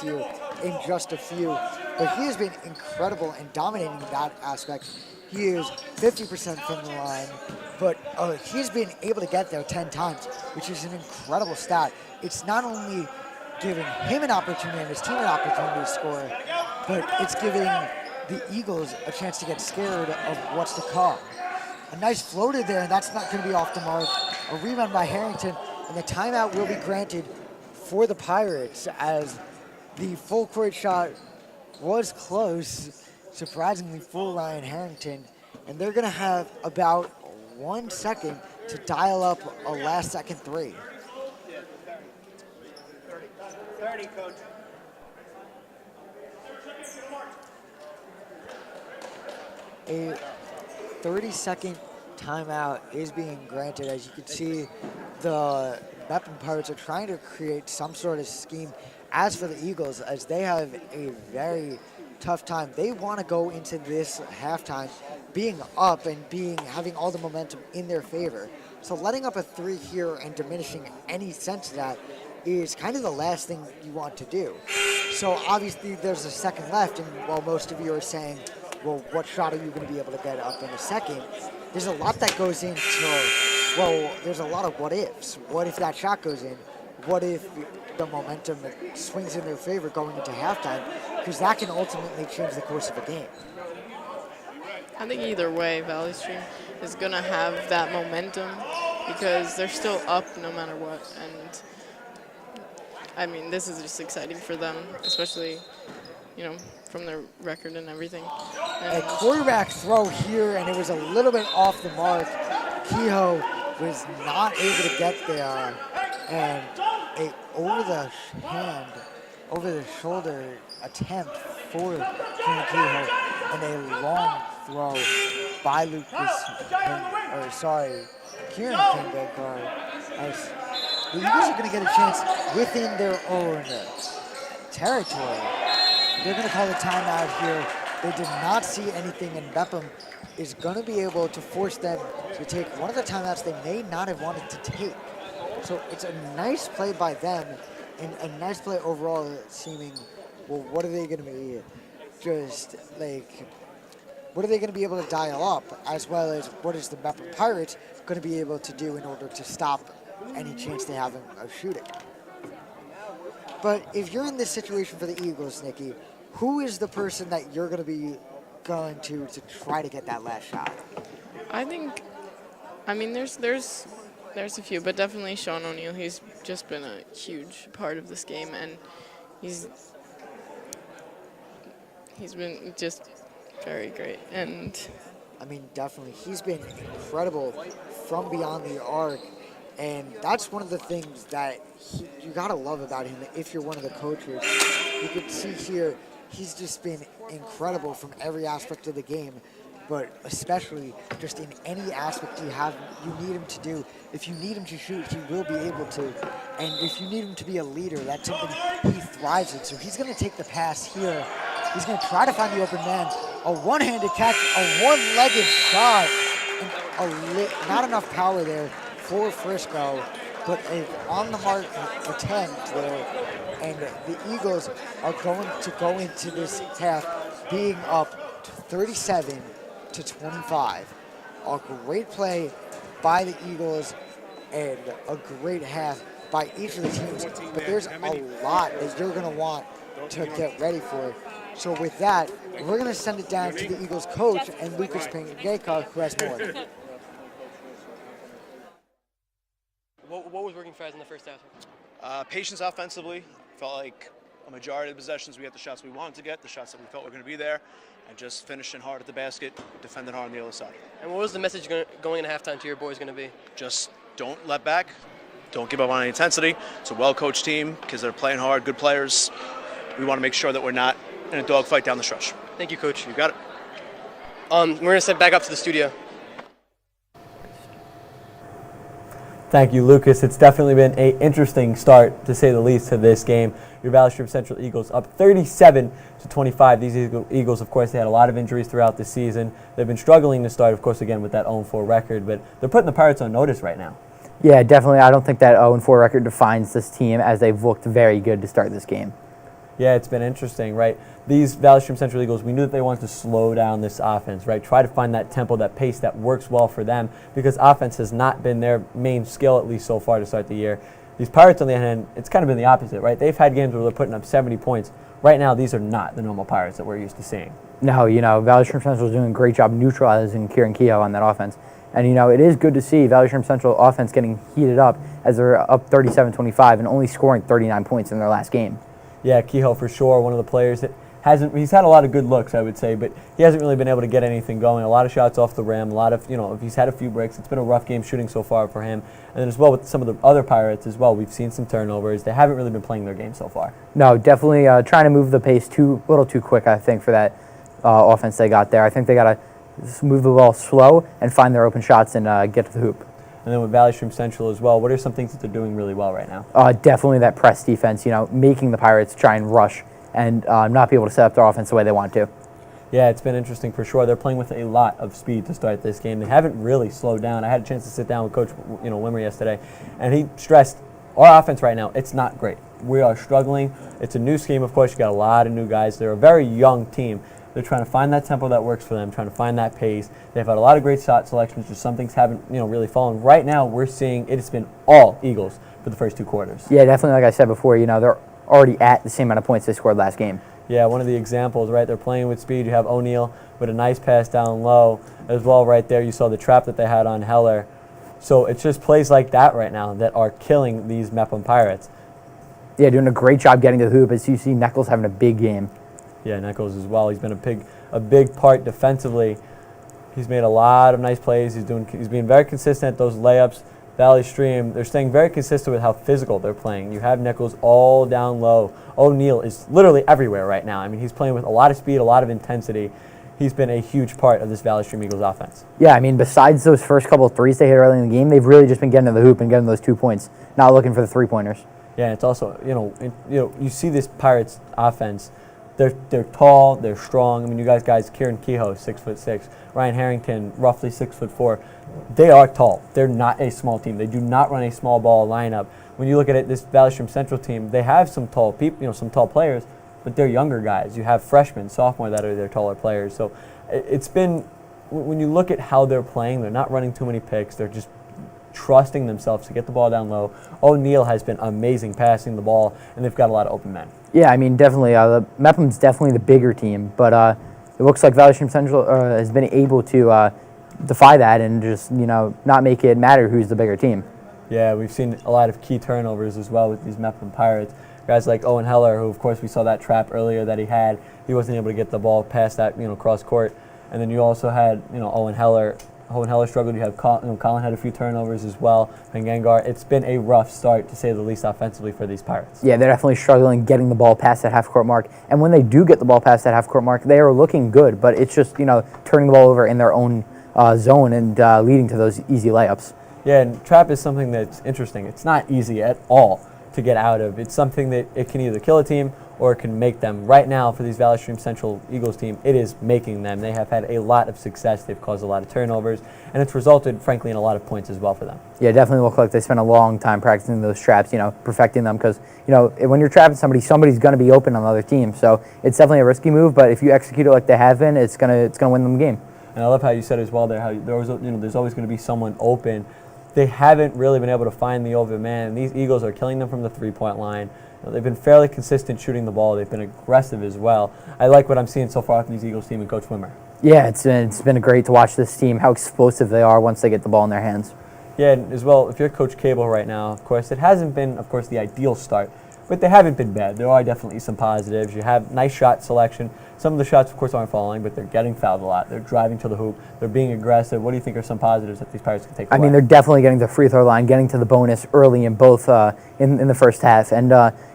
you in just a few. But he has been incredible and dominating that aspect. He is 50% from the line, but he's been able to get there 10 times, which is an incredible stat. It's not only giving him an opportunity and his team an opportunity to score, but it's giving the Eagles a chance to get scared of what's to come. A nice floater there, and that's not going to be off the mark. A rebound by Harrington, and the timeout will be granted for the Pirates as the full court shot was close, surprisingly for Ryan Harrington, and they're going to have about 1 second to dial up a last second three. 30, coach. A 30-second timeout is being granted. As you can see, the Mepham Pirates are trying to create some sort of scheme. As for the Eagles, as they have a very tough time, they want to go into this halftime being up and having all the momentum in their favor. So letting up a 3 here and diminishing any sense of that is kind of the last thing you want to do. So obviously there's a second left, and while most of you are saying, well, what shot are you going to be able to get up in a second? There's a lot that goes into, well, there's a lot of what ifs. What if that shot goes in? What if the momentum swings in their favor going into halftime? Because that can ultimately change the course of a game. I think either way, Valley Stream is going to have that momentum because they're still up no matter what. And I mean, this is just exciting for them, especially, from their record and everything. And a quarterback throw here, and it was a little bit off the mark. Kehoe was not able to get there, and a over-the-shoulder attempt for Keenan Kehoe, and a long throw by Kieran King-Baker. The Eagles are going to get a chance within their own territory. They're going to call the timeout here. They did not see anything, and Mepham is going to be able to force them to take one of the timeouts they may not have wanted to take. So it's a nice play by them, and a nice play overall, seeming, well, what are they going to be what are they going to be able to dial up, as well as what is the Mepham Pirates going to be able to do in order to stop any chance they have of shooting. But if you're in this situation for the Eagles, Nikki, who is the person that you're going to be going to try to get that last shot? There's a few, but definitely Sean O'Neill. He's just been a huge part of this game, and he's been just very great. And definitely, he's been incredible from beyond the arc. And that's one of the things that you got to love about him if you're one of the coaches. You can see here, he's just been incredible from every aspect of the game, but especially just in any aspect you need him to do. If you need him to shoot, he will be able to. And if you need him to be a leader, that's something he thrives in. So he's going to take the pass here. He's going to try to find the open man. A one-handed catch, a one-legged shot, and not enough power there for Frisco, but an on-the-mark attempt there, and the Eagles are going to go into this half being up 37-25. A great play by the Eagles and a great half by each of the teams, but there's a lot that you're going to want to get ready for. So with that, we're going to send it down to the Eagles coach and Lucas Pingekar, who has more. What was working for us in the first half? Patience offensively. Felt like a majority of the possessions we had the shots we wanted to get, the shots that we felt were going to be there, and just finishing hard at the basket, defending hard on the other side. And what was the message going into halftime to your boys going to be? Just don't let back. Don't give up on any intensity. It's a well-coached team because they're playing hard, good players. We want to make sure that we're not in a dogfight down the stretch. Thank you, Coach. You got it. We're going to send back up to the studio. Thank you, Lucas. It's definitely been an interesting start, to say the least, to this game. Your Valley Stream Central Eagles up 37-25. These Eagles, of course, they had a lot of injuries throughout the season. They've been struggling to start, of course, again with that 0-4 record, but they're putting the Pirates on notice right now. Yeah, definitely. I don't think that 0-4 record defines this team, as they've looked very good to start this game. Yeah, it's been interesting, right? These Valley Stream Central Eagles, we knew that they wanted to slow down this offense, right? Try to find that tempo, that pace that works well for them, because offense has not been their main skill, at least so far, to start the year. These Pirates, on the other hand, it's kind of been the opposite, right? They've had games where they're putting up 70 points. Right now, these are not the normal Pirates that we're used to seeing. No, Valley Stream Central is doing a great job neutralizing Kieran Kehoe on that offense. And, it is good to see Valley Stream Central offense getting heated up as they're up 37-25 and only scoring 39 points in their last game. Yeah, Kehoe for sure, one of the players that he's had a lot of good looks, I would say, but he hasn't really been able to get anything going. A lot of shots off the rim, a lot of, he's had a few breaks. It's been a rough game shooting so far for him. And then as well with some of the other Pirates as well, we've seen some turnovers. They haven't really been playing their game so far. No, definitely trying to move the pace a little too quick, I think, for that offense they got there. I think they got to move the ball slow and find their open shots and get to the hoop. And then with Valley Stream Central as well, what are some things that they're doing really well right now? Definitely that press defense, making the Pirates try and rush and not be able to set up their offense the way they want to. Yeah, it's been interesting for sure. They're playing with a lot of speed to start this game. They haven't really slowed down. I had a chance to sit down with Coach Wimmer yesterday, and he stressed our offense right now, it's not great. We are struggling. It's a new scheme, of course. You got a lot of new guys. They're a very young team. They're trying to find that tempo that works for them, trying to find that pace. They've had a lot of great shot selections, just some things haven't really fallen. Right now, we're seeing it's been all Eagles for the first 2 quarters. Yeah, definitely. Like I said before, they're already at the same amount of points they scored last game. Yeah, one of the examples, right? They're playing with speed. You have O'Neal with a nice pass down low as well right there. You saw the trap that they had on Heller. So it's just plays like that right now that are killing these Mepham Pirates. Yeah, doing a great job getting to the hoop. As you see, Nichols having a big game. Yeah, Nichols as well. He's been a big part defensively. He's made a lot of nice plays. He's being very consistent at those layups. Valley Stream, they're staying very consistent with how physical they're playing. You have Nichols all down low. O'Neal is literally everywhere right now. I mean, he's playing with a lot of speed, a lot of intensity. He's been a huge part of this Valley Stream Eagles offense. Yeah, I mean, besides those first couple of threes they hit early in the game, they've really just been getting to the hoop and getting those 2 points, not looking for the 3-pointers. Yeah, it's also, you see this Pirates offense. They're tall, they're strong. I mean, you guys, Kieran Kehoe, 6'6", Ryan Harrington, roughly 6'4". They are tall. They're not a small team. They do not run a small ball lineup. When you look at it, this Valley Stream Central team, they have some tall people, some tall players, but they're younger guys. You have freshmen, sophomore that are their taller players. So it's been, when you look at how they're playing, they're not running too many picks. They're just trusting themselves to get the ball down low. O'Neal has been amazing passing the ball, and they've got a lot of open men. Yeah, I mean, definitely. Mepham's definitely the bigger team, but it looks like Valley Stream Central has been able to defy that and just, not make it matter who's the bigger team. Yeah, we've seen a lot of key turnovers as well with these Mepham Pirates. Guys like Owen Heller, who, of course, we saw that trap earlier that he had. He wasn't able to get the ball past that, cross court. And then you also had, Owen Heller. Owen Heller struggled. You have Colin had a few turnovers as well. And Gengar, it's been a rough start, to say the least, offensively for these Pirates. Yeah, they're definitely struggling getting the ball past that half-court mark. And when they do get the ball past that half-court mark, they are looking good. But it's just, turning the ball over in their own zone and leading to those easy layups. Yeah, and trap is something that's interesting. It's not easy at all to get out of. It's something that it can either kill a team or it can make them. Right now, for these Valley Stream Central Eagles team, it is making them. They have had a lot of success. They've caused a lot of turnovers, and it's resulted, frankly, in a lot of points as well for them. Yeah, definitely look like they spent a long time practicing those traps, perfecting them, because, when you're trapping somebody's going to be open on the other team. So it's definitely a risky move, but if you execute it like they have been, it's gonna win them the game. And I love how you said as well there, how there's always going to be someone open. They haven't really been able to find the open man. These Eagles are killing them from the three-point line. They've been fairly consistent shooting the ball. They've been aggressive as well. I like what I'm seeing so far from these Eagles team and Coach Wimmer. Yeah, it's been great to watch this team, how explosive they are once they get the ball in their hands. Yeah, and as well, if you're Coach Cable right now, of course, it hasn't been, of course, the ideal start, but they haven't been bad. There are definitely some positives. You have nice shot selection. Some of the shots, of course, aren't falling, but they're getting fouled a lot. They're driving to the hoop. They're being aggressive. What do you think are some positives that these Pirates can take away? I mean, they're definitely getting to the free throw line, getting to the bonus early in both in the first half, and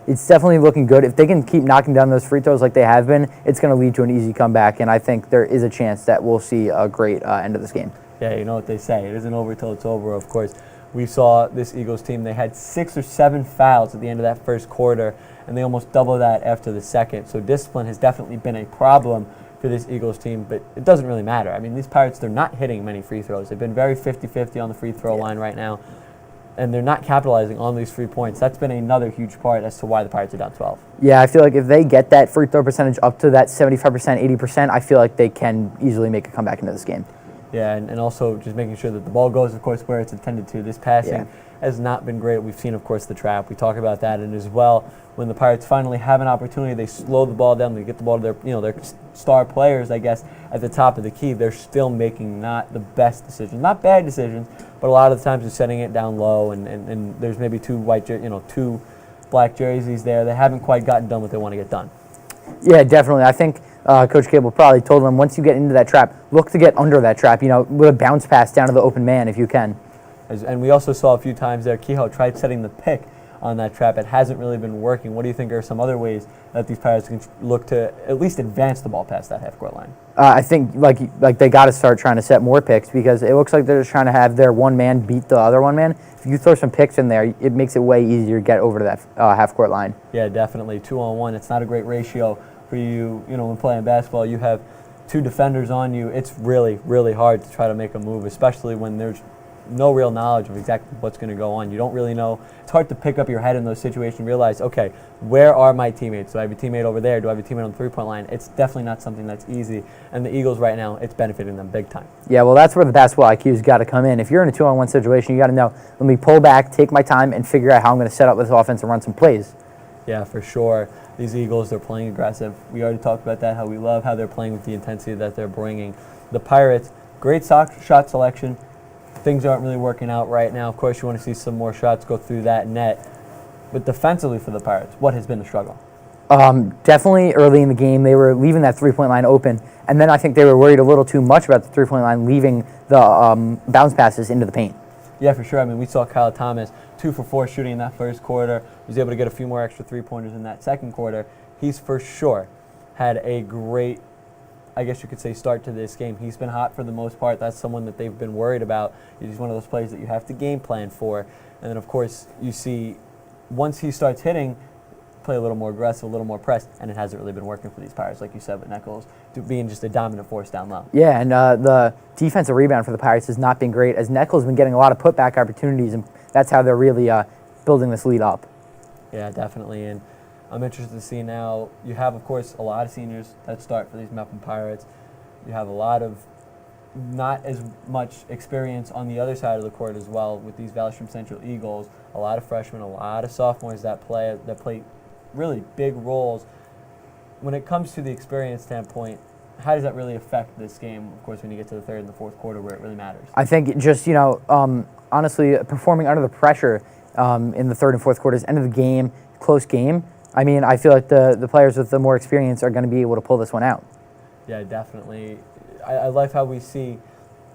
it's definitely looking good. If they can keep knocking down those free throws like they have been, it's going to lead to an easy comeback, and I think there is a chance that we'll see a great end of this game. Yeah, you know what they say. It isn't over till it's over, of course. We saw this Eagles team, they had 6 or 7 fouls at the end of that first quarter, and they almost doubled that after the second. So discipline has definitely been a problem for this Eagles team, but it doesn't really matter. I mean, these Pirates, they're not hitting many free throws. They've been very 50-50 on the free throw line right now, and they're not capitalizing on these 3 points. That's been another huge part as to why the Pirates are down 12. Yeah, I feel like if they get that free throw percentage up to that 75%, 80%, I feel like they can easily make a comeback into this game. Yeah, and also just making sure that the ball goes, of course, where it's intended to. This passing has not been great. We've seen, of course, the trap. We talk about that, and as well, when the Pirates finally have an opportunity, they slow the ball down. They get the ball to their, their star players, I guess, at the top of the key. They're still making not the best decisions, not bad decisions, but a lot of the times they're setting it down low, and there's maybe two black jerseys there. They haven't quite gotten done what they want to get done. Yeah, definitely. I think Coach Cable probably told them, once you get into that trap, look to get under that trap, with a bounce pass down to the open man if you can. And we also saw a few times there, Kehoe tried setting the pick on that trap. It hasn't really been working. What do you think are some other ways that these Pirates can look to at least advance the ball past that half-court line? I think like they got to start trying to set more picks, because it looks like they're just trying to have their one man beat the other one man. If you throw some picks in there, it makes it way easier to get over to that half-court line. Yeah, definitely. 2-on-1, it's not a great ratio for you, when playing basketball. You have two defenders on you, it's really, really hard to try to make a move, especially when there's no real knowledge of exactly what's going to go on. You don't really know. It's hard to pick up your head in those situations, realize, okay, where are my teammates? Do I have a teammate over there? Do I have a teammate on the three-point line? It's definitely not something that's easy. And the Eagles right now, it's benefiting them big time. Yeah, well, that's where the basketball IQ's got to come in. If you're in a 2-on-1 situation, you got to know, let me pull back, take my time, and figure out how I'm going to set up this offense and run some plays. Yeah, for sure. These Eagles, they're playing aggressive. We already talked about that, how we love how they're playing with the intensity that they're bringing. The Pirates, great shot selection. Things aren't really working out right now. Of course, you want to see some more shots go through that net. But defensively for the Pirates, what has been the struggle? Definitely early in the game, they were leaving that three-point line open. And then I think they were worried a little too much about the three-point line, leaving the bounce passes into the paint. Yeah, for sure. I mean, we saw Kyle Thomas 2 for 4 shooting in that first quarter. He was able to get a few more extra three-pointers in that second quarter. He's for sure had a great, I guess you could say, start to this game. He's been hot for the most part. That's someone that they've been worried about. He's one of those players that you have to game plan for. And then, of course, you see once he starts hitting, play a little more aggressive, a little more pressed, and it hasn't really been working for these Pirates, like you said, with Nichols being just a dominant force down low. Yeah, and the defensive rebound for the Pirates has not been great, as Nichols has been getting a lot of putback opportunities, and that's how they're really building this lead up. Yeah, definitely. And I'm interested to see now, you have, of course, a lot of seniors that start for these Mepham Pirates. You have a lot of not as much experience on the other side of the court as well with these Valley Stream Central Eagles. A lot of freshmen, a lot of sophomores that play really big roles. When it comes to the experience standpoint, how does that really affect this game, of course, when you get to the third and the fourth quarter where it really matters? I think just, honestly, performing under the pressure in the third and fourth quarters, end of the game, close game, I mean, I feel like the players with the more experience are going to be able to pull this one out. Yeah, definitely. I like how we see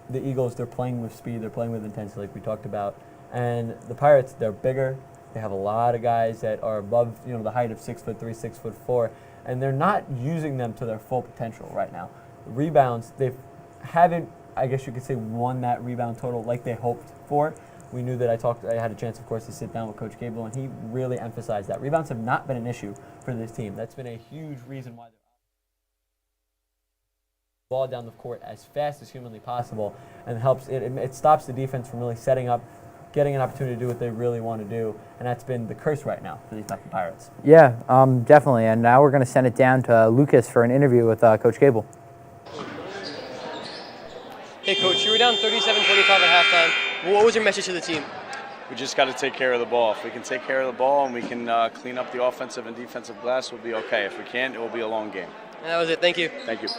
the Eagles, they're playing with speed, they're playing with intensity like we talked about. And the Pirates, they're bigger. They have a lot of guys that are above, the height of 6'3", 6'4", and they're not using them to their full potential right now. The rebounds, they haven't, I guess you could say, won that rebound total like they hoped for. We knew that I had a chance, of course, to sit down with Coach Gable, and he really emphasized that. Rebounds have not been an issue for this team. That's been a huge reason why they're ball down the court as fast as humanly possible, and helps it stops the defense from really setting up, getting an opportunity to do what they really want to do, and that's been the curse right now for these Mepham Pirates. Yeah, definitely, and now we're going to send it down to Lucas for an interview with Coach Gable. Hey, Coach, you were down 37-25 at halftime. What was your message to the team? We just got to take care of the ball. If we can take care of the ball and we can clean up the offensive and defensive glass, we'll be okay. If we can't, it will be a long game. And that was it. Thank you. Thank you.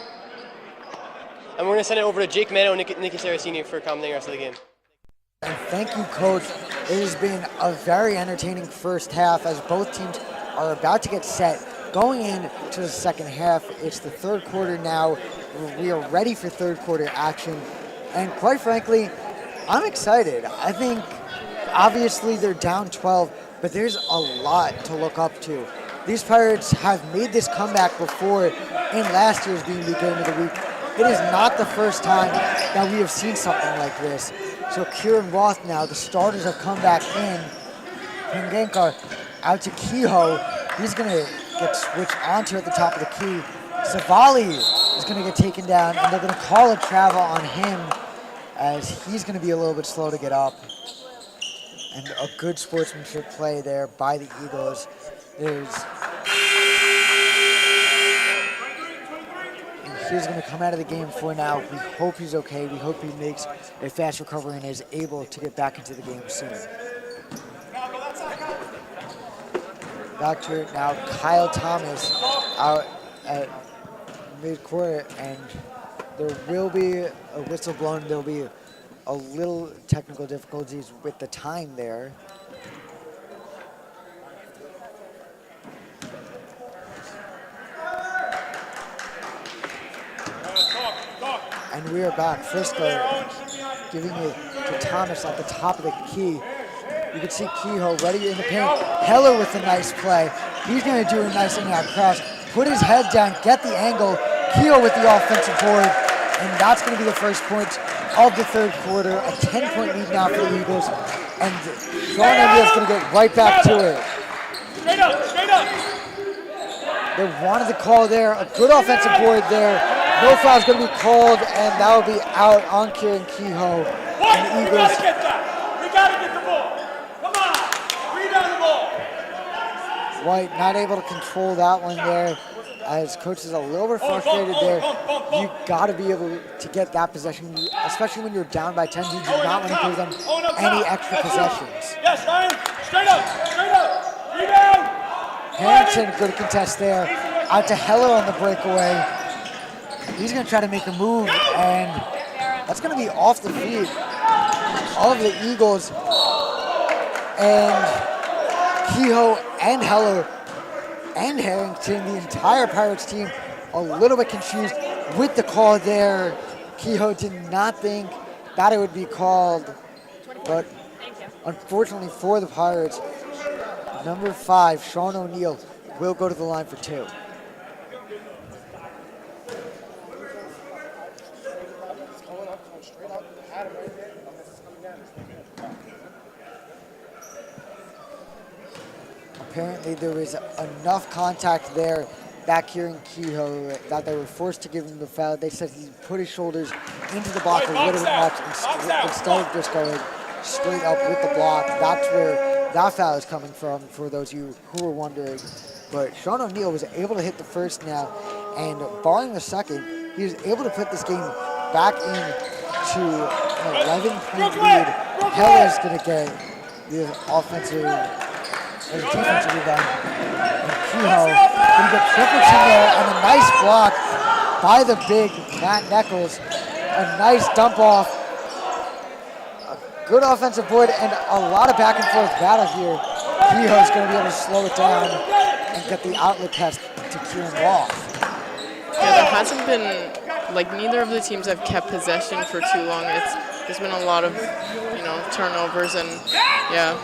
And we're going to send it over to Jake Mano and Nicky Saraceni for commenting the rest of the game. And thank you, Coach. It has been a very entertaining first half as both teams are about to get set. Going into the second half, it's the third quarter now. We are ready for third quarter action. And quite frankly, I'm excited. I think obviously they're down 12, but there's a lot to look up to. These Pirates have made this comeback before in last year's BMB Game of the Week. It is not the first time that we have seen something like this. So Kieran Roth now, the starters have come back in. Pingenka out to Kehoe. He's going to get switched onto at the top of the key. Savali is going to get taken down, and they're going to call a travel on him as he's going to be a little bit slow to get up. And a good sportsmanship play there by the Eagles. He's going to come out of the game for now. We hope he's okay. We hope he makes a fast recovery and is able to get back into the game soon. Back to it now. Kyle Thomas out at mid-court, and there will be a whistle blown. There will be a little technical difficulties with the time there. And we are back. Frisco giving it to Thomas at the top of the key. You can see Kehoe ready in the paint. Heller with a nice play. He's going to do a nice in-and-out crash. Put his head down, get the angle. Kehoe with the offensive board. And that's going to be the first points of the third quarter. A 10-point lead now for the Eagles. And Sean O'Neill's going to get right back to it. Straight up. They wanted the call there. A good offensive board there No foul is going to be called, and that will be out on Kieran Kehoe. White, And the we Eagles gotta get that. We gotta get the ball. Come on, rebound the ball. White not able to control that one there, as coach is a little bit frustrated there. You got to be able to get that possession, especially when you're down by 10. You do not want to give them any extra possessions. Yes, Ryan, straight up, rebound. Harrington, good contest there. Out to Heller on the breakaway. He's going to try to make a move, and that's going to be off the feet of the Eagles. And Kehoe and Heller and Harrington, the entire Pirates team, a little bit confused with the call there. Kehoe did not think that it would be called, but unfortunately for the Pirates, number 5, Sean O'Neill, will go to the line for 2. Apparently there was enough contact there that Kieran Kehoe that they were forced to give him the foul. They said he put his shoulders into the block a little bit much instead of just going straight up with the block. That's where that foul is coming from, for those of you who were wondering. But Sean O'Neill was able to hit the first now, and barring the second, he was able to put this game back into an 11-point lead. Heller's going to get the offensive or defensive rebound. And Kehoe going to get triple team there, and a nice block by the big Matt Nichols. A nice dump off. A good offensive board and a lot of back and forth battle here. Kehoe's going to be able to slow it down and get the outlet pass to Kieran Roth. Yeah, there hasn't been, like, neither of the teams have kept possession for too long. There's been a lot of, turnovers, and yeah.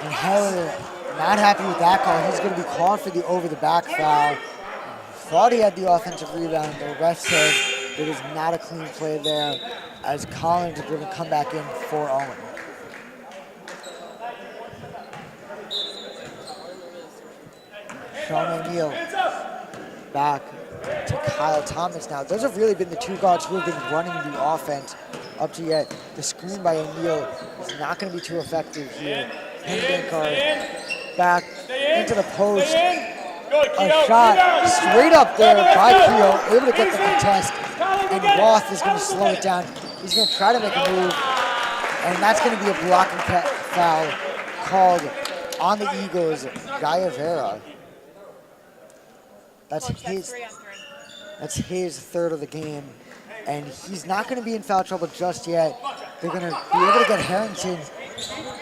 And Heller not happy with that call. He's going to be called for the over-the-back foul. Thought he had the offensive rebound. The ref said it was not a clean play there, as Collins is going to come back in for Owen. Sean O'Neill back to Kyle Thomas now. Those have really been the two guards who have been running the offense up to yet. The screen by O'Neill is not going to be too effective here. Hendenkar back into the post. A shot straight up there by Kehoe, able to get the contest. And Roth is going to slow it down. He's going to try to make a move. And that's going to be a blocking foul called on the Eagles, Guyavera. That's his third of the game. And he's not going to be in foul trouble just yet. They're going to be able to get Harrington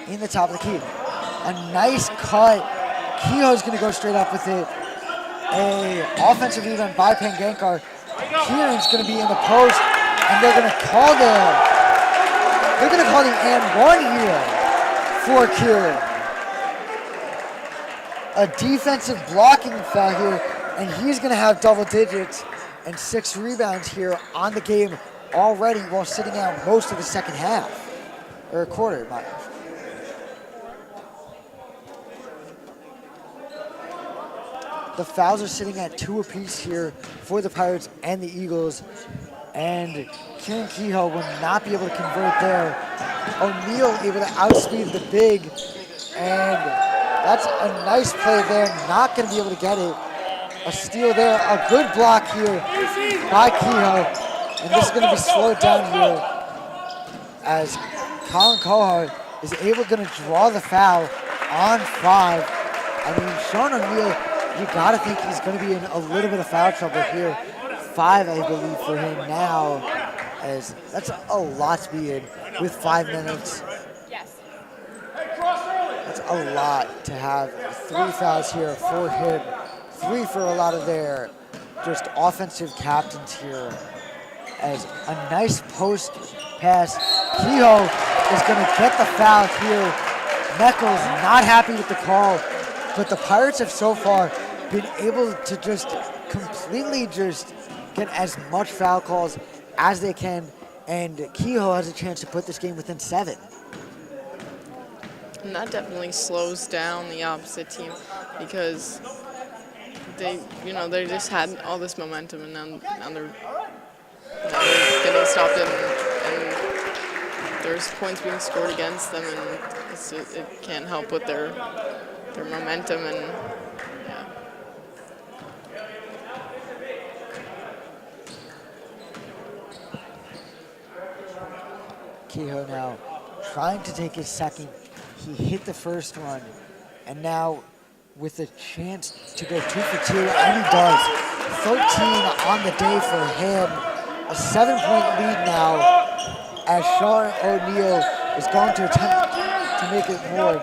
in the top of the key. A nice cut. Kehoe's going to go straight up with it. A offensive rebound by Pangankar. Kieran's going to be in the post, and they're going to call the and one here for Kieran. A defensive blocking foul here, and he's going to have double digits and 6 rebounds here on the game already, while sitting out most of the second half, or quarter, my gosh. The fouls are sitting at 2 apiece here for the Pirates and the Eagles. And Kieran Kehoe will not be able to convert there. O'Neill able to outspeed the big. And that's a nice play there. Not going to be able to get it. A steal there. A good block here by Kehoe. And this is going to be slowed down here as Colin Cohart is able to draw the foul on 5. I mean, Sean O'Neill, you got to think he's going to be in a little bit of foul trouble here. 5, I believe, for him now, as that's a lot to be in with 5 minutes. That's a lot to have 3 fouls here for him, 3 for a lot of their just offensive captains here. As a nice post pass, Kehoe is going to get the foul here. Nichols not happy with the call, but the Pirates have so far been able to just completely just get as much foul calls as they can, and Kehoe has a chance to put this game within 7. And that definitely slows down the opposite team, because they just had all this momentum, and now they're getting stopped, and there's points being scored against them, and it can't help with their momentum, and yeah. Kehoe now trying to take his second. He hit the first one, and now with a chance to go 2 for 2, and he does. 13 on the day for him. A 7-point lead now, as Sean O'Neal is going to attempt to make it more.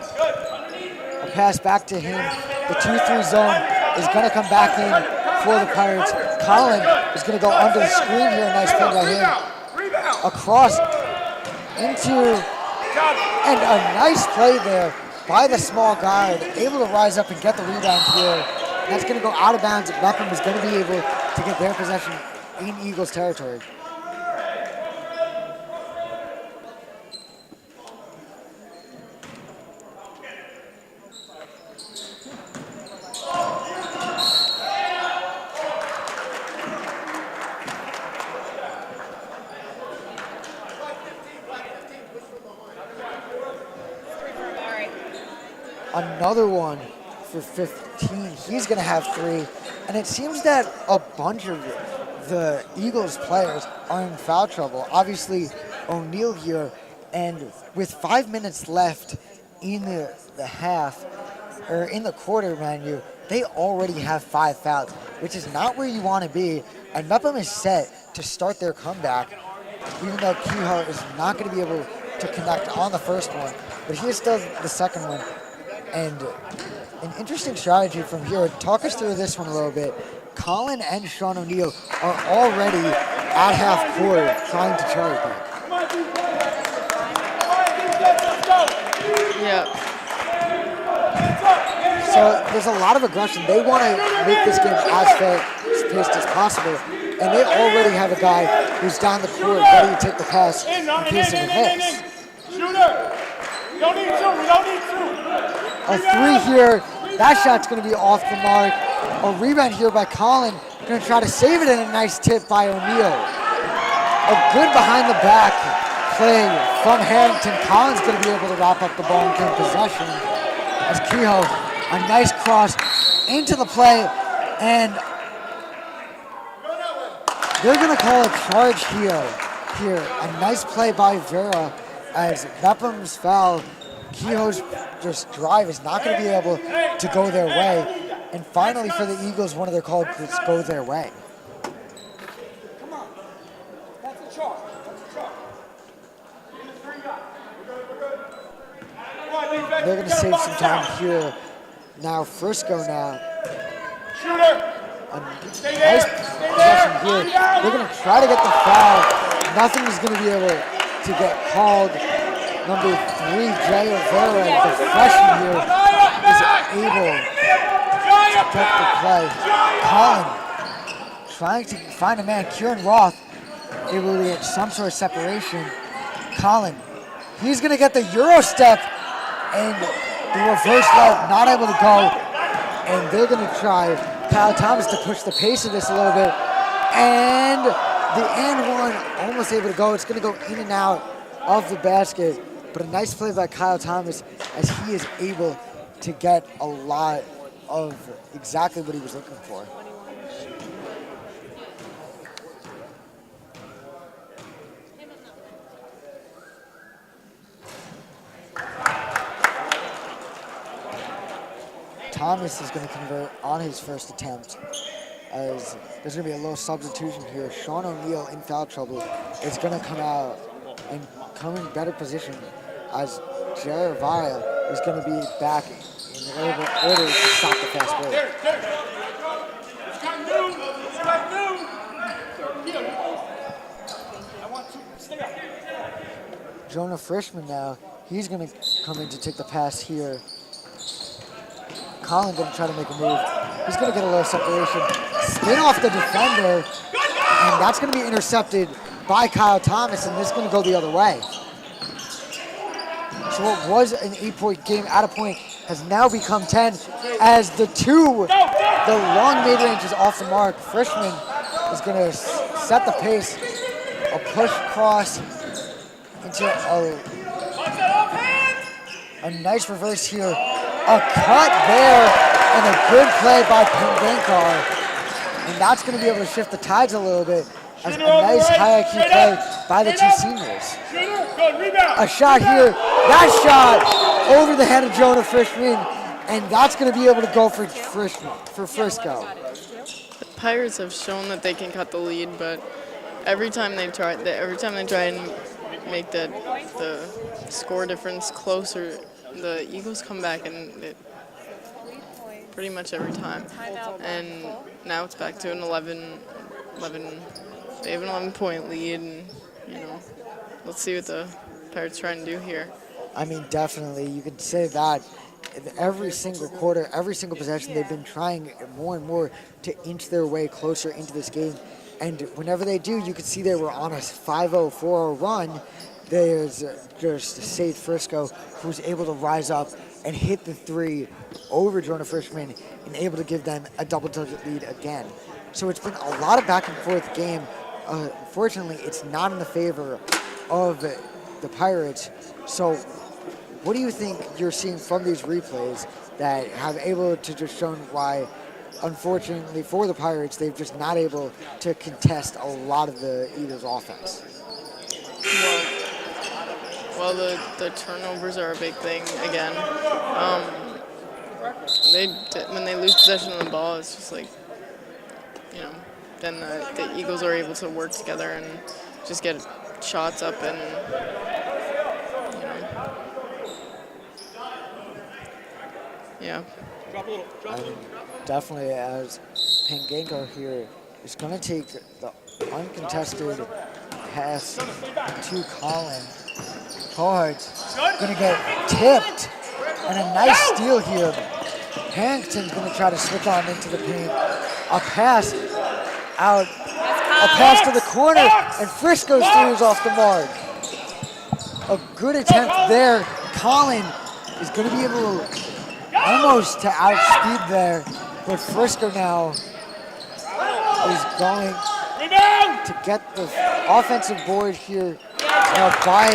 A pass back to him. The 2-3 zone is going to come back in for the Pirates. Colin is going to go under the screen here. Nice play by him. Across into, and a nice play there by the small guard, able to rise up and get the rebound here. That's going to go out of bounds. Mepham is going to be able to get their possession in Eagles territory. Another one for 15. He's going to have 3. And it seems that a bunch of the Eagles players are in foul trouble. Obviously, O'Neal here. And with 5 minutes left in the half, or in the quarter, they already have 5 fouls, which is not where you want to be. And Mepham is set to start their comeback, even though Kehoe is not going to be able to connect on the first one. But he still the second one. And an interesting strategy from here. Talk us through this one a little bit. Colin and Sean O'Neal are already at half court trying to cherry pick. Yeah. So there's a lot of aggression. They want to make this game as fast-paced as possible. And they already have a guy who's down the court ready to take the pass in case of a miss. Shooter! We don't need 2, we don't need 2. A 3 here. That shot's going to be off the mark. A rebound here by Colin. Going to try to save it, and a nice tip by O'Neal. A good behind the back play from Harrington. Colin's going to be able to wrap up the ball and gain possession. As Kehoe, a nice cross into the play, and they're going to call a charge here. A nice play by Vera as Mepham's foul. Kehoe's just drive is not going to be able to go their way. And finally for the Eagles, one of their calls go their way. Come on. That's a charge. They're going to save some time here. Now Frisco now. Shooter. A nice possession here. They're going to try to get the foul. Nothing is going to be able to get called. Number 3, Jay Rivera, the freshman here, is able to get the play. Colin trying to find a man. Kieran Roth able to get some sort of separation. Colin, he's going to get the Euro step, and the reverse leg not able to go. And they're going to try Kyle Thomas to push the pace of this a little bit. And the and one almost able to go. It's going to go in and out of the basket. But a nice play by Kyle Thomas as he is able to get a lot of exactly what he was looking for. Thomas is going to convert on his first attempt, as there's going to be a little substitution here. Sean O'Neal in foul trouble is going to come out and come in better position, as Jeremiah is going to be back in order to stop the fast break. Jonah Frischman now, he's going to come in to take the pass here. Colin going to try to make a move. He's going to get a little separation. Spin off the defender, and that's going to be intercepted by Kyle Thomas, and this is going to go the other way. So what was an 8-point game at a point has now become 10 as the 2 The long mid-range is off the mark. Frischman is going to set the pace. A push cross into a nice reverse here. A cut there, and a good play by Pengankar. And that's going to be able to shift the tides a little bit as a nice high IQ play by the two seniors. A shot here. That shot over the head of Jonah Frischman, and that's going to be able to go for Frisco. The Pirates have shown that they can cut the lead, but every time they try and make the score difference closer, the Eagles come back and pretty much every time. And now it's back to an 11. They have an 11-point lead, and let's see what the Pirates try and do here. I mean, definitely, you could say that. Every single quarter, every single possession, they've been trying more and more to inch their way closer into this game. And whenever they do, you can see they were on a 5-0, 4-0 run. There's just Sade Frisco, who's able to rise up and hit the three over Jonah Frischman and able to give them a double-digit lead again. So it's been a lot of back-and-forth game. Fortunately, it's not in the favor of the Pirates. So what do you think you're seeing from these replays that have able to just shown why, unfortunately for the Pirates, they've just not able to contest a lot of the Eagles' offense? Well, the turnovers are a big thing again. When they lose possession of the ball, it's just like, then the Eagles are able to work together and just get shots up and, yeah. Definitely, as Pengankar here is going to take the uncontested pass to Colin. Cohart's going to get tipped, and a nice steal here. Harrington's going to try to switch on into the paint. A pass out, a pass to the corner, and Frisco's three is off the mark. A good attempt there. Colin is going to be able to almost to outspeed there, but Frisco now is going to get the offensive board here by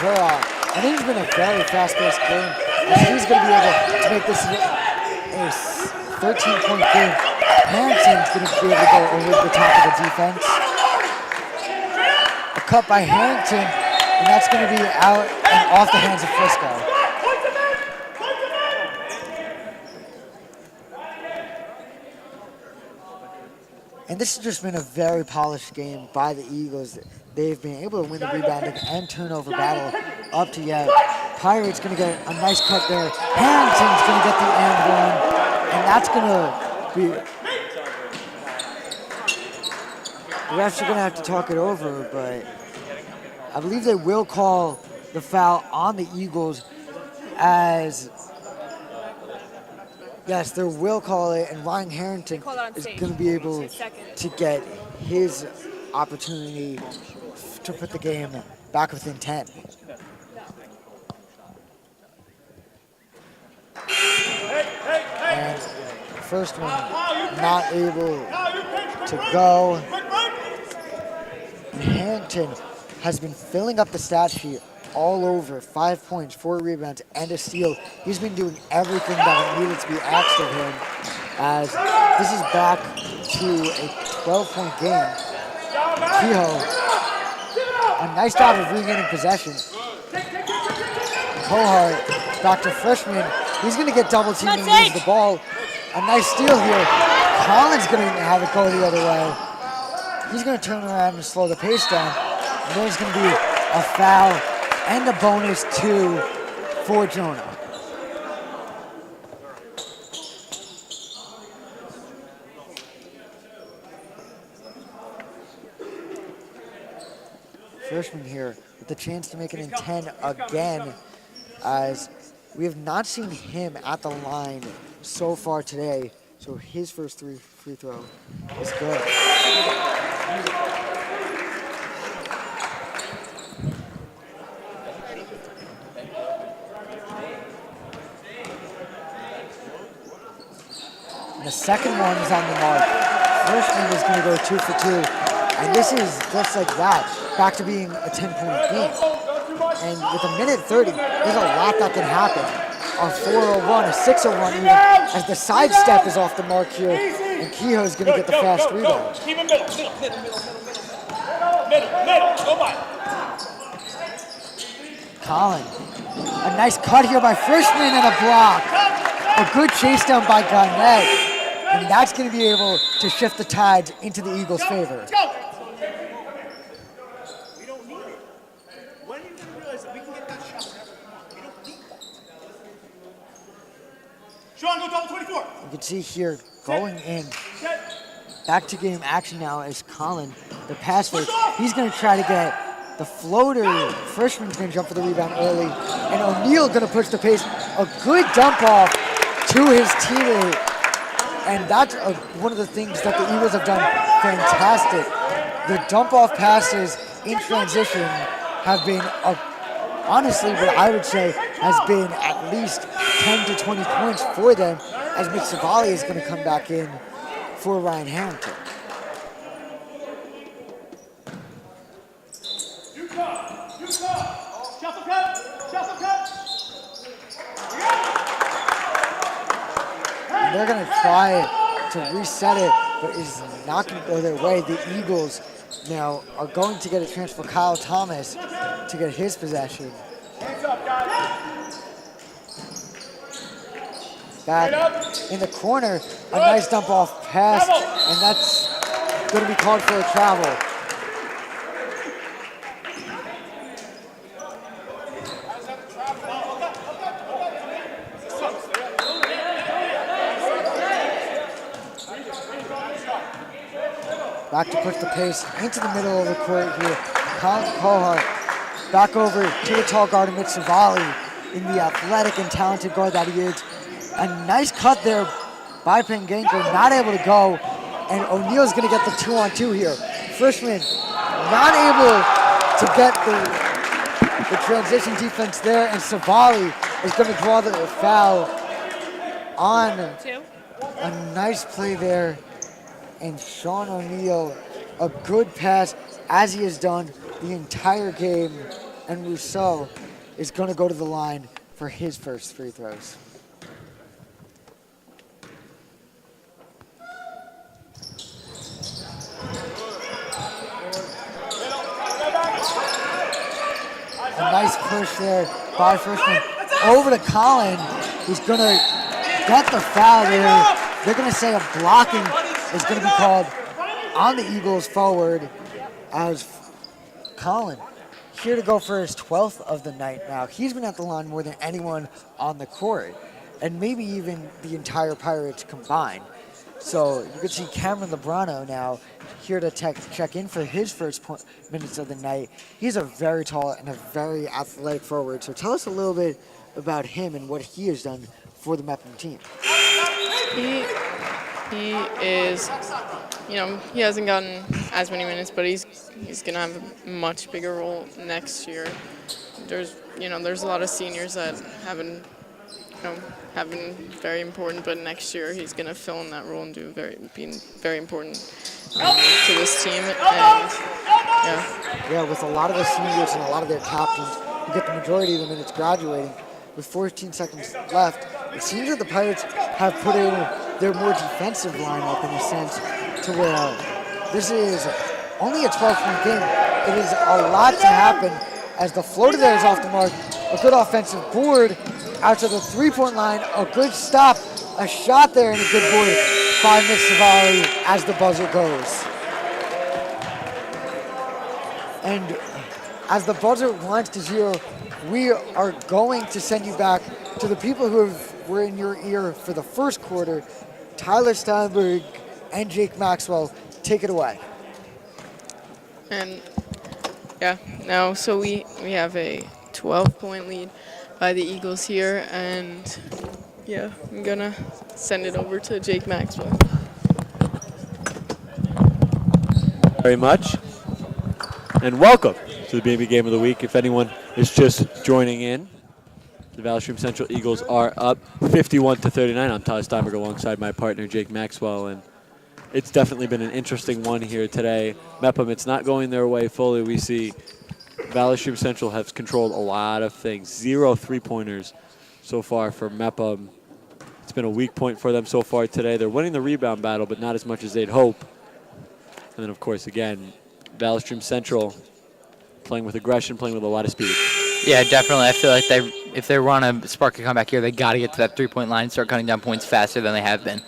Vera. I think it's been a very fast-paced game, as he's going to be able to make this a 13-point game. Harrington's going to be able to go over the top of the defense. A cut by Harrington, and that's going to be out and off the hands of Frisco. And this has just been a very polished game by the Eagles. They've been able to win the rebounding and turnover battle up to yet. Pirates going to get a nice cut there. Harrington's going to get the and one, and that's going to be... The refs are going to have to talk it over, but I believe they will call the foul on the Eagles as... Yes, they will call it, and Ryan Harrington is going to be able to get his opportunity to put the game back within 10. And first one not able to go. And Harrington has been filling up the stat sheet all over. 5 points, 4 rebounds, and a steal. He's been doing everything that needed to be asked of him, as this is back to a 12-point game. Kehoe, a nice job of regaining possession. Cohart, back to Frischman. He's going to get double teamed and lose the ball. A nice steal here. Collins going to have it go the other way. He's going to turn around and slow the pace down. And there's going to be a foul and a bonus 2 for Jonah. Frischman here with the chance to make it in 10 again, as we have not seen him at the line so far today. So his first free throw is good. And the second one is on the mark. First one is going to go 2 for 2. And this is just like that, back to being a 10-point game. And with a minute 30, there's a lot that can happen. A 4:01, a 6:01 even, as the sidestep is off the mark here. And Kehoe's going to get the fast rebound. Keep it middle. Go by. Colin, a nice cut here by Frischman and a block. A good chase down by Garnett. And that's going to be able to shift the tides into the Eagles' favor. We don't need it. When are you going to realize that we can get that shot? We don't need it. Sean, go double 24. You can see here going in. Back to game action now is Colin, the pass fake. He's going to try to get the floater. Frischman's going to jump for the rebound early. And O'Neal going to push the pace. A good dump off to his teammate. And that's one of the things that the Eagles have done fantastic. The dump-off passes in transition have been, honestly, what I would say has been at least 10 to 20 points for them, as Mitch Savali is going to come back in for Ryan Harrington. They're going to try to reset it, but it's not going to go their way. The Eagles now are going to get a chance for Kyle Thomas to get his possession. Back in the corner, a nice dump off pass, and that's going to be called for a travel. Back to push the pace into the middle of the court here. Colin Kohart back over to the tall guard of Mitch Savali in the athletic and talented guard that he is. A nice cut there by Pengenko, not able to go. And O'Neal's going to get the 2-on-2 here. Frischman not able to get the transition defense there. And Savali is going to draw the foul on a nice play there. And Sean O'Neal, a good pass, as he has done the entire game. And Rousseau is going to go to the line for his first free throws. A nice push there by Frischman over to Colin, who's going to get the foul there. They're going to say a blocking is going to be called on the Eagles forward, as Colin here to go for his 12th of the night now. He's been at the line more than anyone on the court, and maybe even the entire Pirates combined. So you can see Cameron Lebrano now here to check in for his first minutes of the night. He's a very tall and a very athletic forward. So tell us a little bit about him and what he has done for the Mepham team. He is, he hasn't gotten as many minutes, but he's going to have a much bigger role next year. There's a lot of seniors that haven't been very important, but next year he's going to fill in that role and be very important to this team. And with a lot of the seniors and a lot of their captains who get the majority of the minutes graduating, with 14 seconds left, it seems that the Pirates have put in their more defensive lineup in a sense to where this is only a 12-point game. It is a lot to happen as the floater there is off the mark. A good offensive board out to the three-point line. A good stop. A shot there and a good board by Mitch Savali as the buzzer goes. And as the buzzer winds to 0, we are going to send you back to the people who were in your ear for the first quarter. Tyler Steinberg and Jake Maxwell, take it away. And so we have a 12-point lead by the Eagles here, and I'm gonna send it over to Jake Maxwell. Very much, and welcome to the BMB Game of the Week. If anyone is just joining in, The Valley Stream Central Eagles are up 51-39. I'm Todd Steinberg alongside my partner Jake Maxwell, and it's definitely been an interesting one here today. Mepham, it's not going their way fully. We see Valley Stream Central has controlled a lot of things. 0 3-pointers so far for Mepham. It's been a weak point for them so far today. They're winning the rebound battle, but not as much as they'd hope. And then, of course, again, Valley Stream Central playing with aggression, playing with a lot of speed. Yeah, definitely. I feel like if they want to spark a comeback here, they got to get to that three-point line and start cutting down points faster than they have been.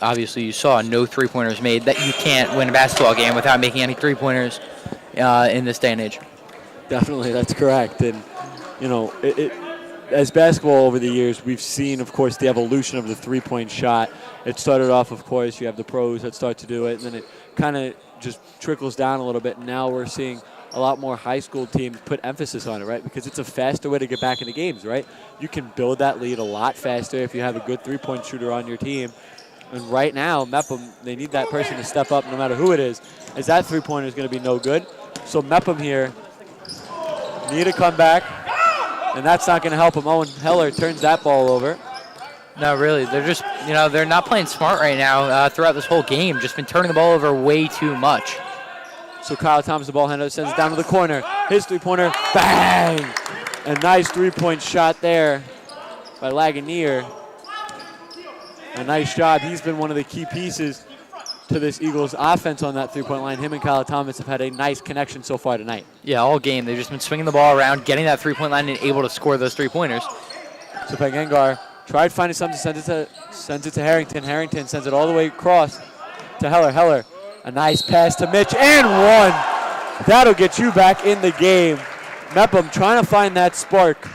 Obviously, you saw no three-pointers made. That you can't win a basketball game without making any three-pointers in this day and age. Definitely, that's correct. And, you know, as basketball over the years, we've seen, of course, the evolution of the three-point shot. It started off, of course, you have the pros that start to do it, and then it kind of just trickles down a little bit. And now we're seeing a lot more high school teams put emphasis on it, right? Because it's a faster way to get back into games, right? You can build that lead a lot faster if you have a good three-point shooter on your team. And right now, Mepham, they need that person to step up no matter who it is, as that three-pointer is going to be no good. So Mepham here need a comeback, and that's not going to help him. Owen Heller turns that ball over. No, really, they're just, they're not playing smart right now throughout this whole game. Just been turning the ball over way too much. So Kyle Thomas, the ball handler, sends it down to the corner. His three-pointer, bang! A nice three-point shot there by Lagunier. A nice job. He's been one of the key pieces to this Eagles offense on that three-point line. Him and Kyle Thomas have had a nice connection so far tonight. Yeah, all game. They've just been swinging the ball around, getting that three-point line and able to score those three-pointers. So Pengengar tried finding something, sends it to Harrington. Harrington sends it all the way across to Heller. Heller, a nice pass to Mitch, and one. That'll get you back in the game. Mepham trying to find that spark.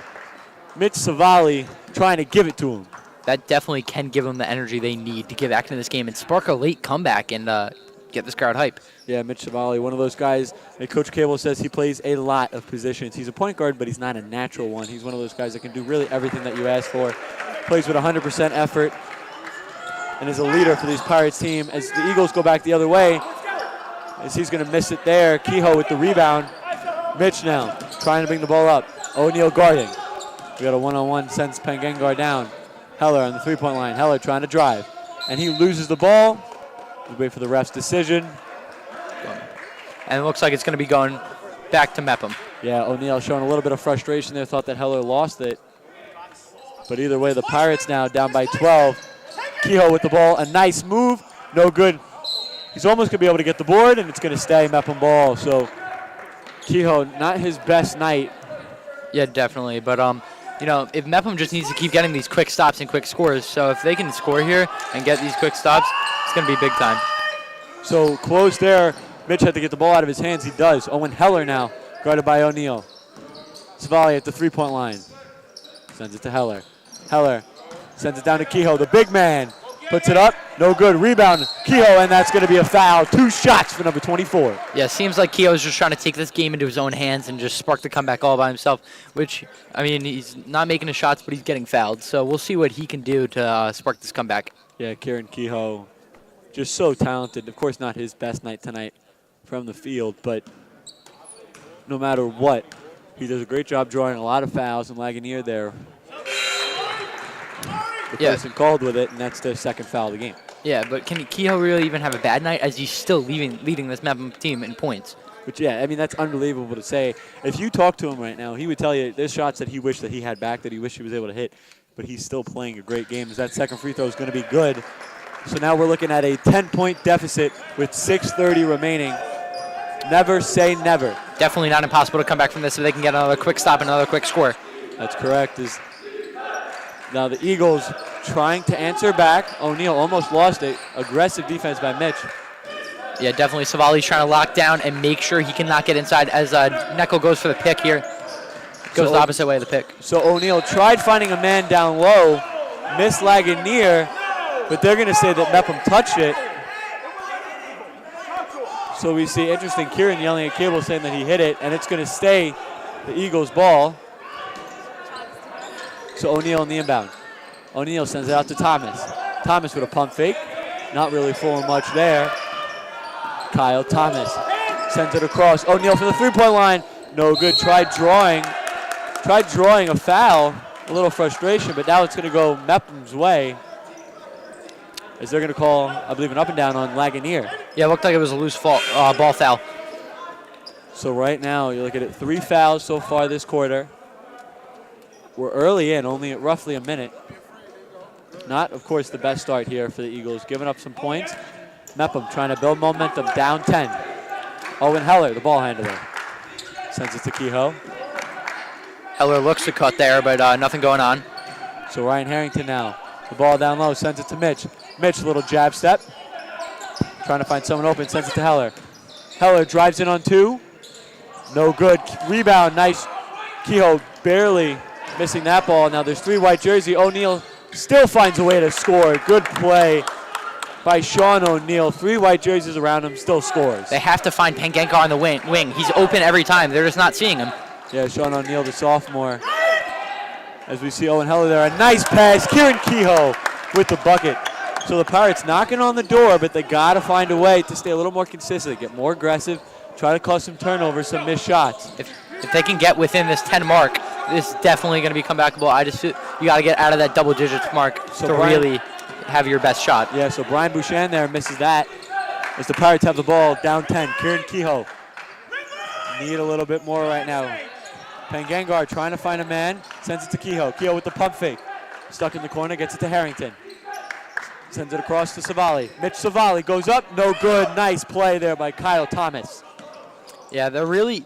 Mitch Savali trying to give it to him. That definitely can give them the energy they need to get back into this game and spark a late comeback and get this crowd hype. Yeah, Mitch Savali, one of those guys, like Coach Cable says, he plays a lot of positions. He's a point guard, but he's not a natural one. He's one of those guys that can do really everything that you ask for. Plays with 100% effort and is a leader for these Pirates team. As the Eagles go back the other way, as he's going to miss it there. Kehoe with the rebound. Mitch now trying to bring the ball up. O'Neal guarding. We got a one-on-one, sends Pengengar down. Heller on the three-point line. Heller trying to drive. And he loses the ball. We wait for the ref's decision. And it looks like it's going to be going back to Mepham. Yeah, O'Neal showing a little bit of frustration there. Thought that Heller lost it. But either way, the Pirates now down by 12. Kehoe with the ball. A nice move. No good. He's almost going to be able to get the board, and it's going to stay Mepham ball. So Kehoe, not his best night. Yeah, definitely. But, if Mepham just needs to keep getting these quick stops and quick scores. So if they can score here and get these quick stops, it's going to be big time. So close there. Mitch had to get the ball out of his hands. He does. Owen Heller now, guarded by O'Neal. Savali at the three-point line. Sends it to Heller. Heller sends it down to Kehoe, the big man. Puts it up. No good. Rebound. Kehoe, and that's going to be a foul. 2 shots for number 24. Yeah, seems like Kehoe's just trying to take this game into his own hands and just spark the comeback all by himself, which, he's not making his shots, but he's getting fouled. So we'll see what he can do to spark this comeback. Yeah, Kieran Kehoe, just so talented. Of course, not his best night tonight from the field, but no matter what, he does a great job drawing a lot of fouls, and Lagunier there. The person called with it, and that's their second foul of the game. Yeah, but can Kehoe really even have a bad night as he's still leading this Mepham team in points? Which, yeah, that's unbelievable to say. If you talk to him right now, he would tell you there's shots that he wished that he had back that he wished he was able to hit, but he's still playing a great game. That second free throw is going to be good. So now we're looking at a 10-point deficit with 6:30 remaining. Never say never. Definitely not impossible to come back from this if they can get another quick stop and another quick score. That's correct. Now the Eagles trying to answer back. O'Neal almost lost it. Aggressive defense by Mitch. Yeah, definitely. Savali's trying to lock down and make sure he cannot get inside as Neckel goes for the pick here. Goes the opposite way of the pick. So O'Neal tried finding a man down low. Missed Lagunier, but they're going to say that Mepham touched it. So we see interesting Kieran yelling at Cable saying that he hit it, and it's going to stay the Eagles' ball. So O'Neal in the inbound. O'Neal sends it out to Thomas. Thomas with a pump fake. Not really fooling much there. Kyle Thomas sends it across. O'Neal from the three-point line. No good. Tried drawing Tried drawing a foul, a little frustration, but now it's going to go Mepham's way, as they're going to call, I believe, an up and down on Lagunier. Yeah, it looked like it was a loose ball foul. So right now, you're looking at 3 fouls so far this quarter. We're early in, only at roughly a minute. Not, of course, the best start here for the Eagles. Giving up some points. Mepham trying to build momentum, down 10. Owen Heller, the ball handler. Sends it to Kehoe. Heller looks to cut there, but nothing going on. So Ryan Harrington now. The ball down low, sends it to Mitch. Mitch, little jab step. Trying to find someone open, sends it to Heller. Heller drives in on 2. No good. Rebound, nice. Kehoe barely missing that ball. Now there's 3 white jersey. O'Neal still finds a way to score. Good play by Sean O'Neal. 3 white jerseys around him, still scores. They have to find Pangenka on the wing. He's open every time. They're just not seeing him. Yeah, Sean O'Neal, the sophomore. As we see Owen Heller there, a nice pass. Kieran Kehoe with the bucket. So the Pirates knocking on the door, but they got to find a way to stay a little more consistent, get more aggressive, try to cause some turnovers, some missed shots. If they can get within this 10 mark, this is definitely going to be comebackable. You got to get out of that double digits mark to really have your best shot. Yeah, so Brian Bouchan there misses that as the Pirates have the ball down 10. Kieran Kehoe need a little bit more right now. Pangangar trying to find a man, sends it to Kehoe. Kehoe with the pump fake. Stuck in the corner, gets it to Harrington. Sends it across to Savali. Mitch Savali goes up, no good. Nice play there by Kyle Thomas. Yeah, they're really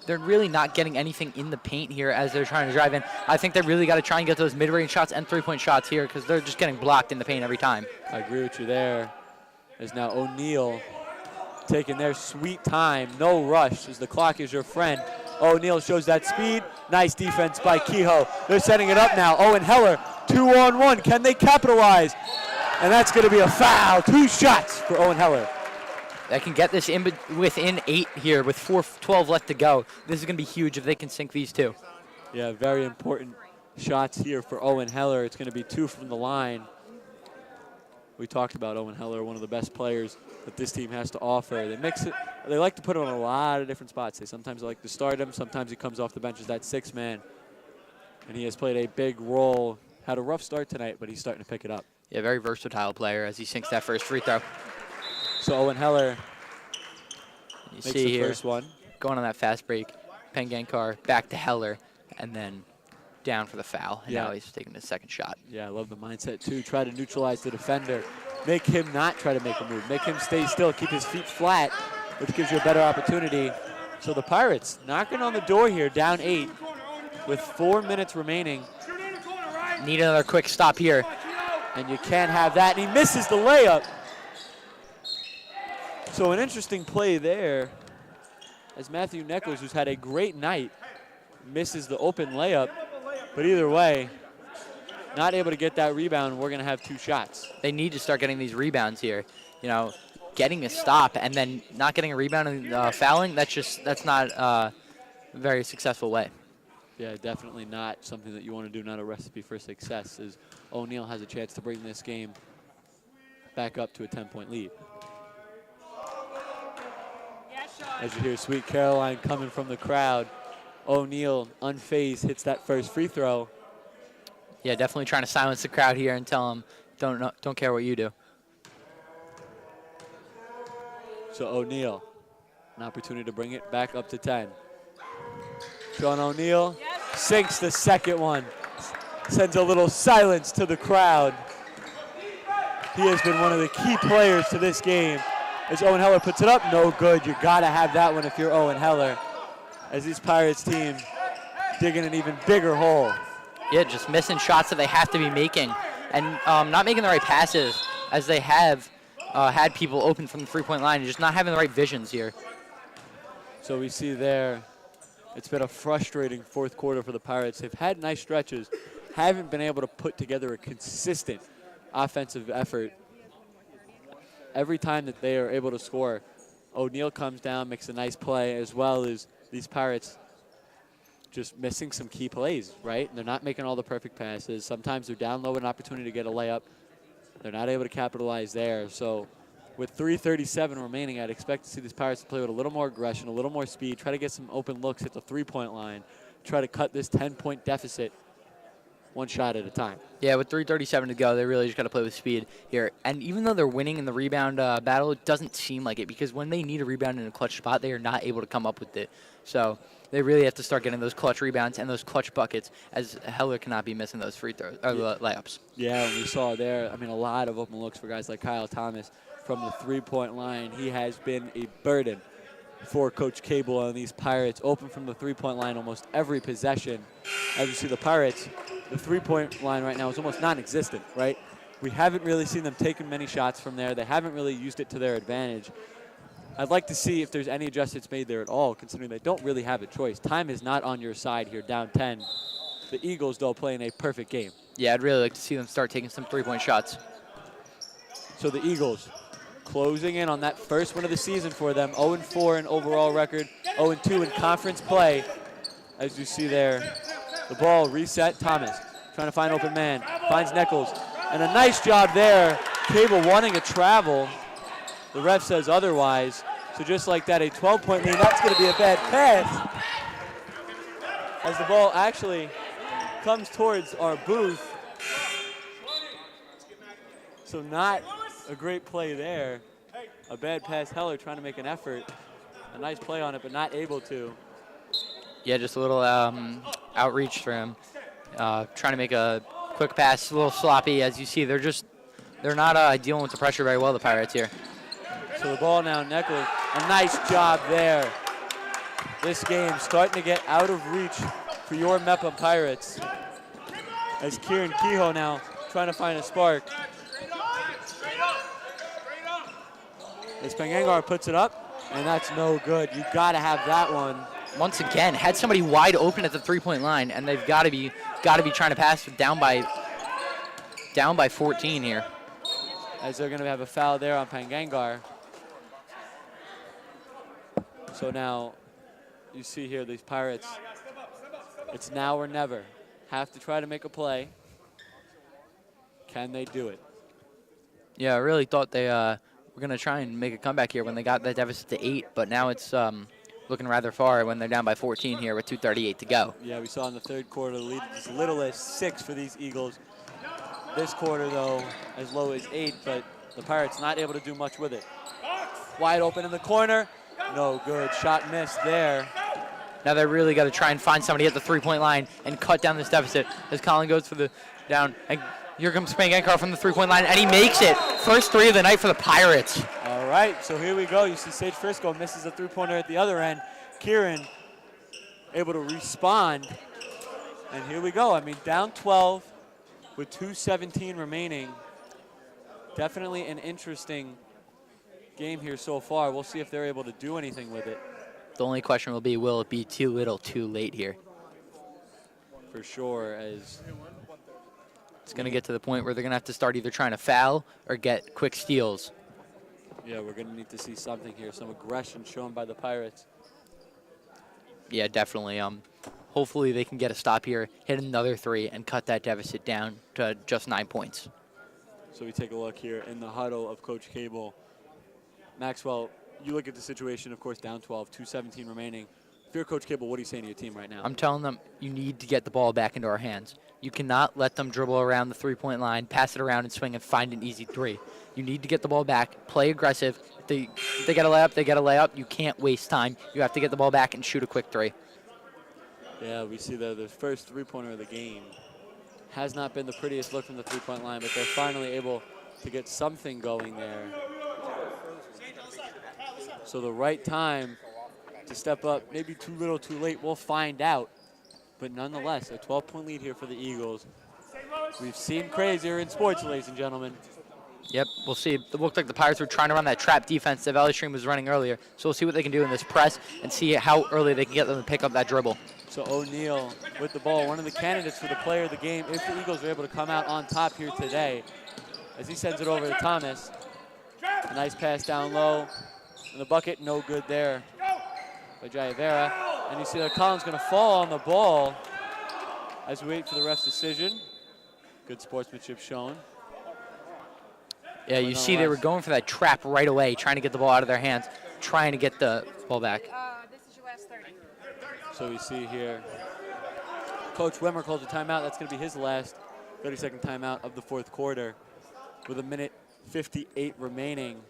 not getting anything in the paint here as they're trying to drive in. I think they really got to try and get those mid-range shots and three-point shots here because they're just getting blocked in the paint every time. I agree with you there. As now O'Neal taking their sweet time, no rush as the clock is your friend. O'Neal shows that speed. Nice defense by Kehoe. They're setting it up now. Owen Heller, 2-on-1. Can they capitalize? And that's going to be a foul. 2 shots for Owen Heller. They can get this within 8 here with 4:12 left to go. This is going to be huge if they can sink these 2. Yeah, very important shots here for Owen Heller. It's going to be 2 from the line. We talked about Owen Heller, one of the best players that this team has to offer. They mix it. They like to put him on a lot of different spots. They sometimes like to start him. Sometimes he comes off the bench as that 6th man. And he has played a big role. Had a rough start tonight, but he's starting to pick it up. Yeah, very versatile player as he sinks that first free throw. So Owen Heller you makes see the here, first one. Going on that fast break. Pangankar back to Heller, and then down for the foul. And now he's taking his second shot. Yeah, I love the mindset, too. Try to neutralize the defender. Make him not try to make a move. Make him stay still, keep his feet flat, which gives you a better opportunity. So the Pirates knocking on the door here, down 8, with 4 minutes remaining. Need another quick stop here. And you can't have that. And he misses the layup. So an interesting play there as Matthew Nichols, who's had a great night, misses the open layup. But either way, not able to get that rebound. We're going to have 2 shots. They need to start getting these rebounds here. You know, getting a stop and then not getting a rebound and fouling, that's not a very successful way. Yeah, definitely not something that you want to do, not a recipe for success, as O'Neal has a chance to bring this game back up to a 10-point lead. As you hear Sweet Caroline coming from the crowd, O'Neal, unfazed, hits that first free throw. Yeah, definitely trying to silence the crowd here and tell them, don't care what you do. So O'Neal, an opportunity to bring it back up to 10. Sean O'Neal sinks the second one. Sends a little silence to the crowd. He has been one of the key players to this game. As Owen Heller puts it up, no good. You gotta have that one if you're Owen Heller. As this Pirates team digging an even bigger hole. Yeah, just missing shots that they have to be making and not making the right passes as they have had people open from the three-point line and just not having the right visions here. So we see there, it's been a frustrating 4th quarter for the Pirates. They've had nice stretches, haven't been able to put together a consistent offensive effort. Every time that they are able to score, O'Neal comes down, makes a nice play, as well as these Pirates just missing some key plays, right? They're not making all the perfect passes. Sometimes they're down low with an opportunity to get a layup. They're not able to capitalize there. So with 3:37 remaining, I'd expect to see these Pirates play with a little more aggression, a little more speed, try to get some open looks at the 3-point line, try to cut this 10-point deficit one shot at a time. Yeah, with 3:37 to go, they really just got to play with speed here. And even though they're winning in the rebound battle, it doesn't seem like it, because when they need a rebound in a clutch spot, they are not able to come up with it. So they really have to start getting those clutch rebounds and those clutch buckets, as Heller cannot be missing those free throws or layups. Yeah, and we saw there, I mean, a lot of open looks for guys like Kyle Thomas from the three-point line. He has been a burden for Coach Cable on these Pirates. Open from the three-point line almost every possession. As you see, the Pirates, the three-point line right now is almost non-existent, right? We haven't really seen them taking many shots from there. They haven't really used it to their advantage. I'd like to see if there's any adjustments made there at all, considering they don't really have a choice. Time is not on your side here, down 10. The Eagles, though, playing a perfect game. Yeah, I'd really like to see them start taking some three-point shots. So the Eagles closing in on that first win of the season for them. 0-4 in overall record, 0-2 in conference play. As you see there, the ball reset. Thomas trying to find open man, finds Nichols, and a nice job there. Cable wanting a travel. The ref says otherwise. So just like that, a 12-point lead. That's going to be a bad pass. As the ball actually comes towards our booth. So not a great play there. A bad pass. Heller trying to make an effort. A nice play on it, but not able to. Yeah, just a little outreach for him. Trying to make a quick pass, a little sloppy. As you see, they're not dealing with the pressure very well, the Pirates here. So the ball now, Nichols. A nice job there. This game starting to get out of reach for your Mepham Pirates. As Kieran Kehoe now trying to find a spark. As Pangangar puts it up, and that's no good. You got to have that one. Once again, had somebody wide open at the three-point line, and they've got to be trying to pass down by 14 here. As they're going to have a foul there on Pangangar. So now you see here these Pirates, it's now or never. Have to try to make a play. Can they do it? Yeah, I really thought they were going to try and make a comeback here when they got that deficit to 8, but now it's looking rather far when they're down by 14 here with 2:38 to go. Yeah, we saw in the third quarter the lead as little as 6 for these Eagles. This quarter, though, as low as 8, but the Pirates not able to do much with it. Wide open in the corner. No good. Shot missed there. Now they really got to try and find somebody at the three-point line and cut down this deficit as Colin goes for the down. And here comes Pangankar from the three-point line, and he makes it. First three of the night for the Pirates. All right, so here we go. You see Sage Frisco misses a three-pointer at the other end. Kieran able to respond. And here we go. I mean, down 12 with 2:17 remaining. Definitely an interesting game here so far. We'll see if they're able to do anything with it. The only question will be, will it be too little, too late here? For sure, as it's going to get to the point where they're going to have to start either trying to foul or get quick steals. Yeah, we're going to need to see something here, some aggression shown by the Pirates. Yeah, definitely. Hopefully they can get a stop here, hit another three, and cut that deficit down to just 9 points. So we take a look here in the huddle of Coach Cable. Maxwell, you look at the situation, of course, down 12, 2:17 remaining. If you're Coach Cable, what are you saying to your team right now? I'm telling them you need to get the ball back into our hands. You cannot let them dribble around the three-point line, pass it around, and swing and find an easy three. You need to get the ball back, play aggressive. If they get a layup, they get a layup. You can't waste time. You have to get the ball back and shoot a quick three. Yeah, we see the first three-pointer of the game has not been the prettiest look from the three-point line, but they're finally able to get something going there. So the right time to step up, maybe too little, too late, we'll find out. But nonetheless, a 12-point lead here for the Eagles. We've seen crazier in sports, ladies and gentlemen. Yep, we'll see. It looked like the Pirates were trying to run that trap defense that Valley Stream was running earlier. So we'll see what they can do in this press and see how early they can get them to pick up that dribble. So O'Neal with the ball, one of the candidates for the player of the game if the Eagles are able to come out on top here today. As he sends it over to Thomas. A nice pass down low. And the bucket, no good there by Jayavera. And you see that Collins going to fall on the ball as we wait for the ref's decision. Good sportsmanship shown. Yeah, you see they were going for that trap right away, trying to get the ball out of their hands, trying to get the ball back. So we see here Coach Wimmer calls a timeout. That's going to be his last 30-second timeout of the fourth quarter with 1:58 remaining.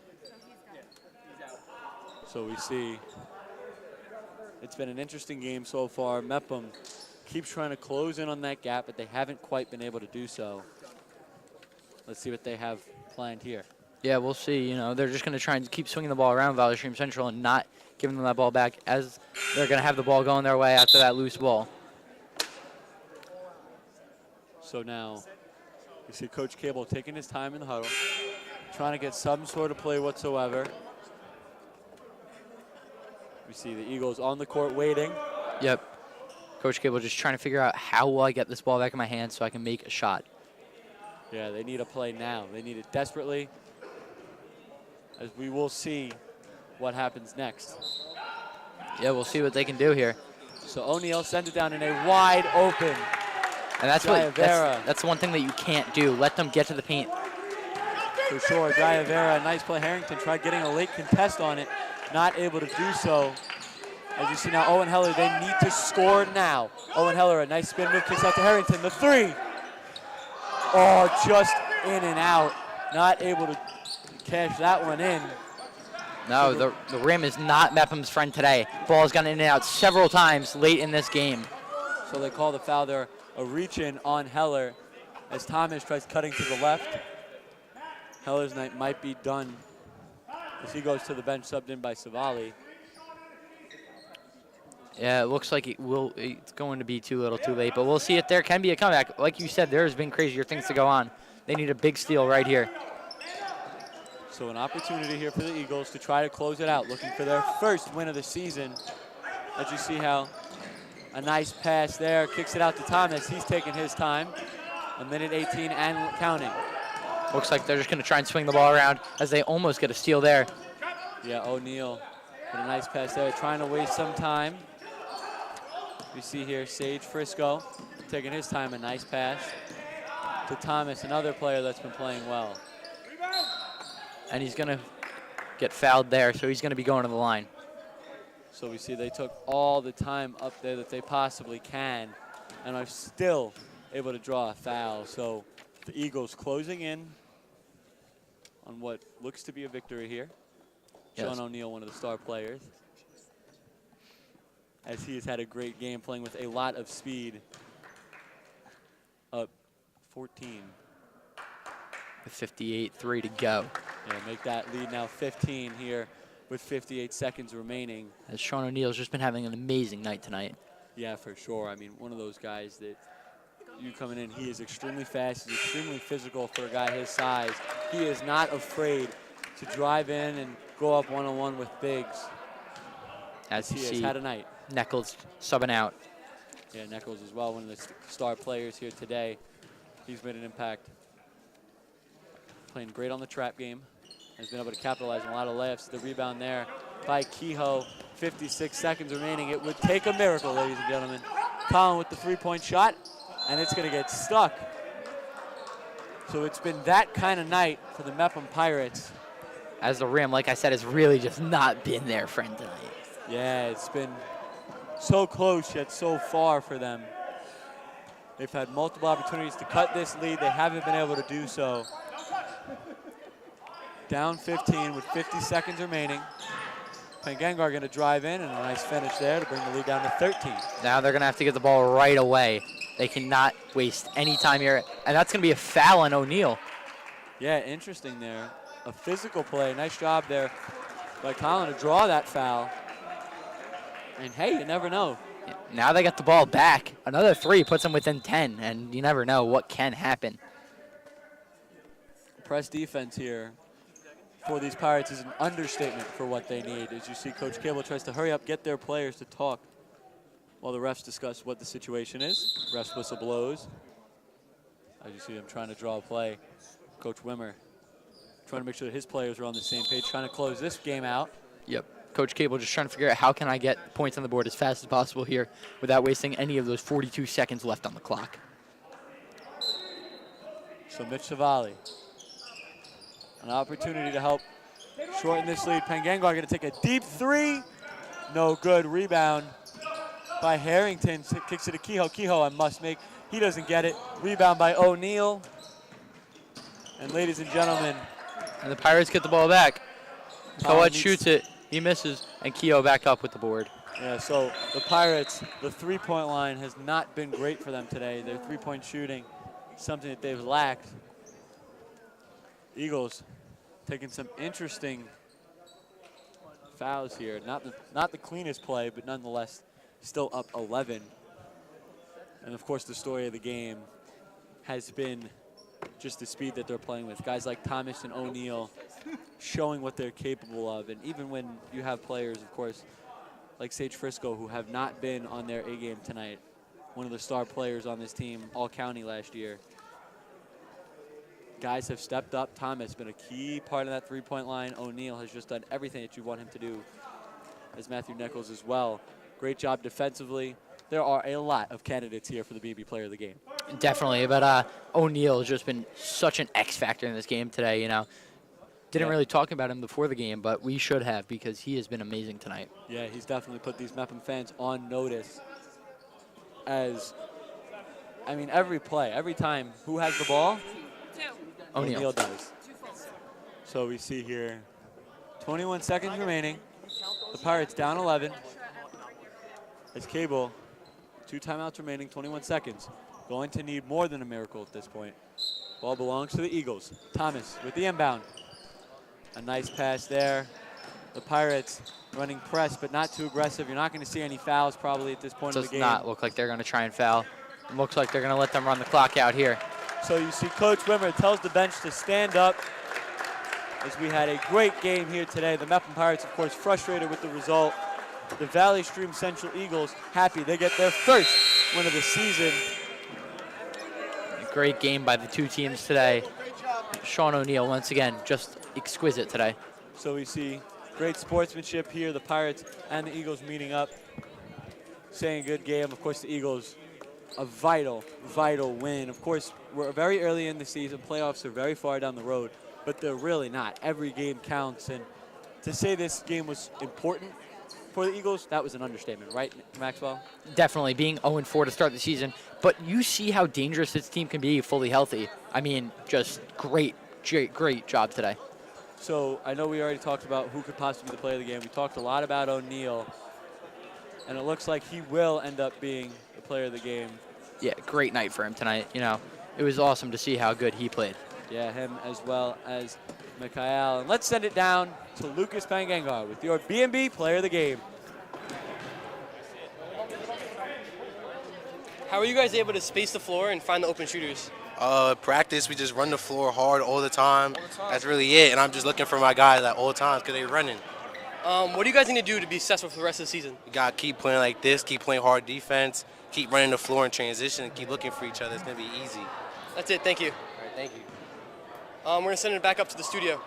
So we see it's been an interesting game so far. Mepham keeps trying to close in on that gap, but they haven't quite been able to do so. Let's see what they have planned here. Yeah, we'll see. You know, they're just going to try and keep swinging the ball around Valley Stream Central and not giving them that ball back, as they're going to have the ball going their way after that loose ball. So now you see Coach Cable taking his time in the huddle, trying to get some sort of play whatsoever. We see the Eagles on the court waiting. Yep. Coach Cable just trying to figure out how will I get this ball back in my hands so I can make a shot. Yeah, they need a play now. They need it desperately, as we will see what happens next. Yeah, we'll see what they can do here. So O'Neal sends it down in a wide open. And that's that's one thing that you can't do. Let them get to the paint. For sure, Diavera, nice play. Harrington tried getting a late contest on it, not able to do so. As you see now, Owen Heller, they need to score now. Owen Heller, a nice spin move, kicks out to Harrington, the three. Oh, just in and out. Not able to cash that one in. No, the rim is not Mepham's friend today. Ball's gone in and out several times late in this game. So they call the foul there, a reach-in on Heller, as Thomas tries cutting to the left. Heller's night might be done as he goes to the bench, subbed in by Savali. Yeah, it looks like it's going to be too little too late, but we'll see if there can be a comeback. Like you said, there's been crazier things to go on. They need a big steal right here. So an opportunity here for the Eagles to try to close it out, looking for their first win of the season. As you see how a nice pass there, kicks it out to Thomas. He's taking his time. 1:18 and counting. Looks like they're just going to try and swing the ball around as they almost get a steal there. Yeah, O'Neal with a nice pass there, trying to waste some time. We see here Sage Frisco taking his time, a nice pass to Thomas, another player that's been playing well. And he's going to get fouled there, so he's going to be going to the line. So we see they took all the time up there that they possibly can and are still able to draw a foul. So the Eagles closing in on what looks to be a victory here. Yes. Sean O'Neal, one of the star players, as he has had a great game playing with a lot of speed. Up 14. With 58-3 to go. Yeah, make that lead now 15 here with 58 seconds remaining. As Sean O'Neal's just been having an amazing night tonight. Yeah, for sure. I mean, one of those guys that you coming in, he is extremely fast, he's extremely physical for a guy his size. He is not afraid to drive in and go up one-on-one with bigs. As he has had a night. Nichols subbing out. Yeah, Nichols as well, one of the star players here today. He's made an impact. Playing great on the trap game. Has been able to capitalize on a lot of layups. The rebound there by Kehoe. 56 seconds remaining. It would take a miracle, ladies and gentlemen. Collin with the three-point shot, and it's going to get stuck. So it's been that kind of night for the Mepham Pirates. As the rim, like I said, has really just not been their friend tonight. Yeah, it's been so close yet so far for them. They've had multiple opportunities to cut this lead. They haven't been able to do so. Down 15 with 50 seconds remaining. Pengengar going to drive in, and a nice finish there to bring the lead down to 13. Now they're going to have to get the ball right away. They cannot waste any time here, and that's going to be a foul on O'Neal. Yeah, interesting there. A physical play. Nice job there by Collin to draw that foul. And hey, you never know. Now they got the ball back. Another three puts them within 10, and you never know what can happen. Press defense here for these Pirates is an understatement for what they need. As you see, Coach Cable tries to hurry up, get their players to talk while the refs discuss what the situation is. Refs whistle blows. As you see them trying to draw a play. Coach Wimmer trying to make sure that his players are on the same page, trying to close this game out. Yep. Coach Cable just trying to figure out how can I get points on the board as fast as possible here without wasting any of those 42 seconds left on the clock. So Mitch Savali, an opportunity to help shorten this lead. Pengengar going to take a deep three. No good. Rebound by Harrington. Kicks it to Kehoe. Kehoe, I must make. He doesn't get it. Rebound by O'Neal. And ladies and gentlemen. And the Pirates get the ball back. Coet shoots it. He misses. And Kehoe back up with the board. Yeah, so the Pirates, the three-point line has not been great for them today. Their three-point shooting, something that they've lacked. Eagles taking some interesting fouls here. Not the cleanest play, but nonetheless still up 11. And of course the story of the game has been just the speed that they're playing with. Guys like Thomas and O'Neal showing what they're capable of. And even when you have players, of course, like Sage Frisco, who have not been on their A game tonight, one of the star players on this team, all-county last year. Guys have stepped up. Thomas has been a key part of that three-point line. O'Neal has just done everything that you want him to do, as Matthew Nichols as well. Great job defensively. There are a lot of candidates here for the BMB player of the game. Definitely, but O'Neal has just been such an X factor in this game today, you know. Didn't really talk about him before the game, but we should have because he has been amazing tonight. Yeah, he's definitely put these Mepham fans on notice as, I mean, every play, every time, who has the ball? O'Neal does. So we see here 21 seconds remaining. The Pirates down 11. As Cable, 2 timeouts remaining, 21 seconds. Going to need more than a miracle at this point. Ball belongs to the Eagles. Thomas with the inbound. A nice pass there. The Pirates running press, but not too aggressive. You're not going to see any fouls probably at this point of the game. Does not look like they're going to try and foul. It looks like they're going to let them run the clock out here. So you see Coach Wimmer tells the bench to stand up as we had a great game here today. The Mepham Pirates, of course, frustrated with the result. The Valley Stream Central Eagles happy. They get their first win of the season. A great game by the two teams today. Sean O'Neal, once again, just exquisite today. So we see great sportsmanship here. The Pirates and the Eagles meeting up, saying good game. Of course, the Eagles, a vital, vital win. Of course, we're very early in the season. Playoffs are very far down the road, but they're really not. Every game counts. And to say this game was important for the Eagles, that was an understatement, right, Maxwell? Definitely, being 0-4 to start the season. But you see how dangerous this team can be fully healthy. I mean, just great job today. So I know we already talked about who could possibly be the player of the game. We talked a lot about O'Neal, and it looks like he will end up being the player of the game. Yeah, great night for him tonight. You know, it was awesome to see how good he played. Yeah, him as well as Mikhail. And let's send it down to Lucas Pangangar with your BMB player of the game. How are you guys able to space the floor and find the open shooters? Practice, we just run the floor hard all the time. That's really it, and I'm just looking for my guys at all times because they're running. What do you guys need to do to be successful for the rest of the season? You got to keep playing like this, keep playing hard defense, keep running the floor in transition, and keep looking for each other. It's going to be easy. That's it. Thank you. All right, thank you. We're going to send it back up to the studio.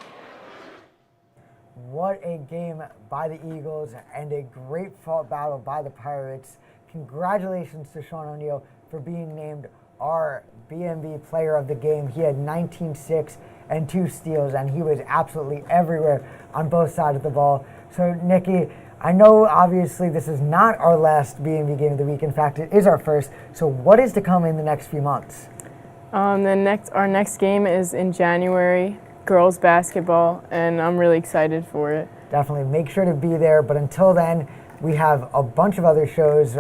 What a game by the Eagles and a great fought battle by the Pirates. Congratulations to Sean O'Neal for being named our BMB player of the game. He had 19-6 and 2 steals, and he was absolutely everywhere on both sides of the ball. So, Nikki, I know obviously this is not our last BMB game of the week. In fact, it is our first. So what is to come in the next few months? Our next game is in January, girls basketball, and I'm really excited for it. Definitely make sure to be there. But until then, we have a bunch of other shows,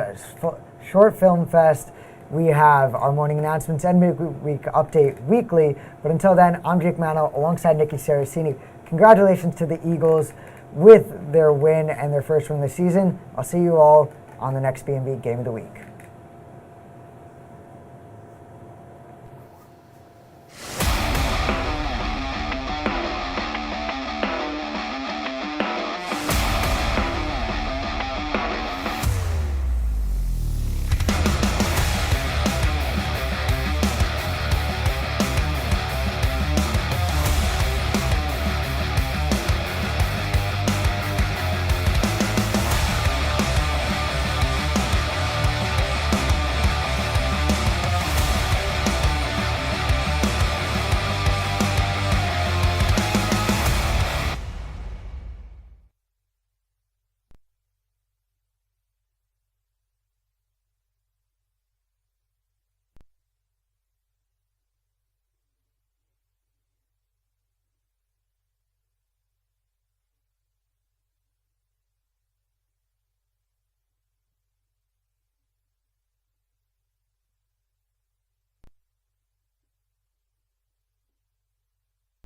Short Film Fest. We have our morning announcements and midweek update weekly. But until then, I'm Jake Mano alongside Nikki Saracini. Congratulations to the Eagles with their win and their first win of the season. I'll see you all on the next BMB Game of the Week.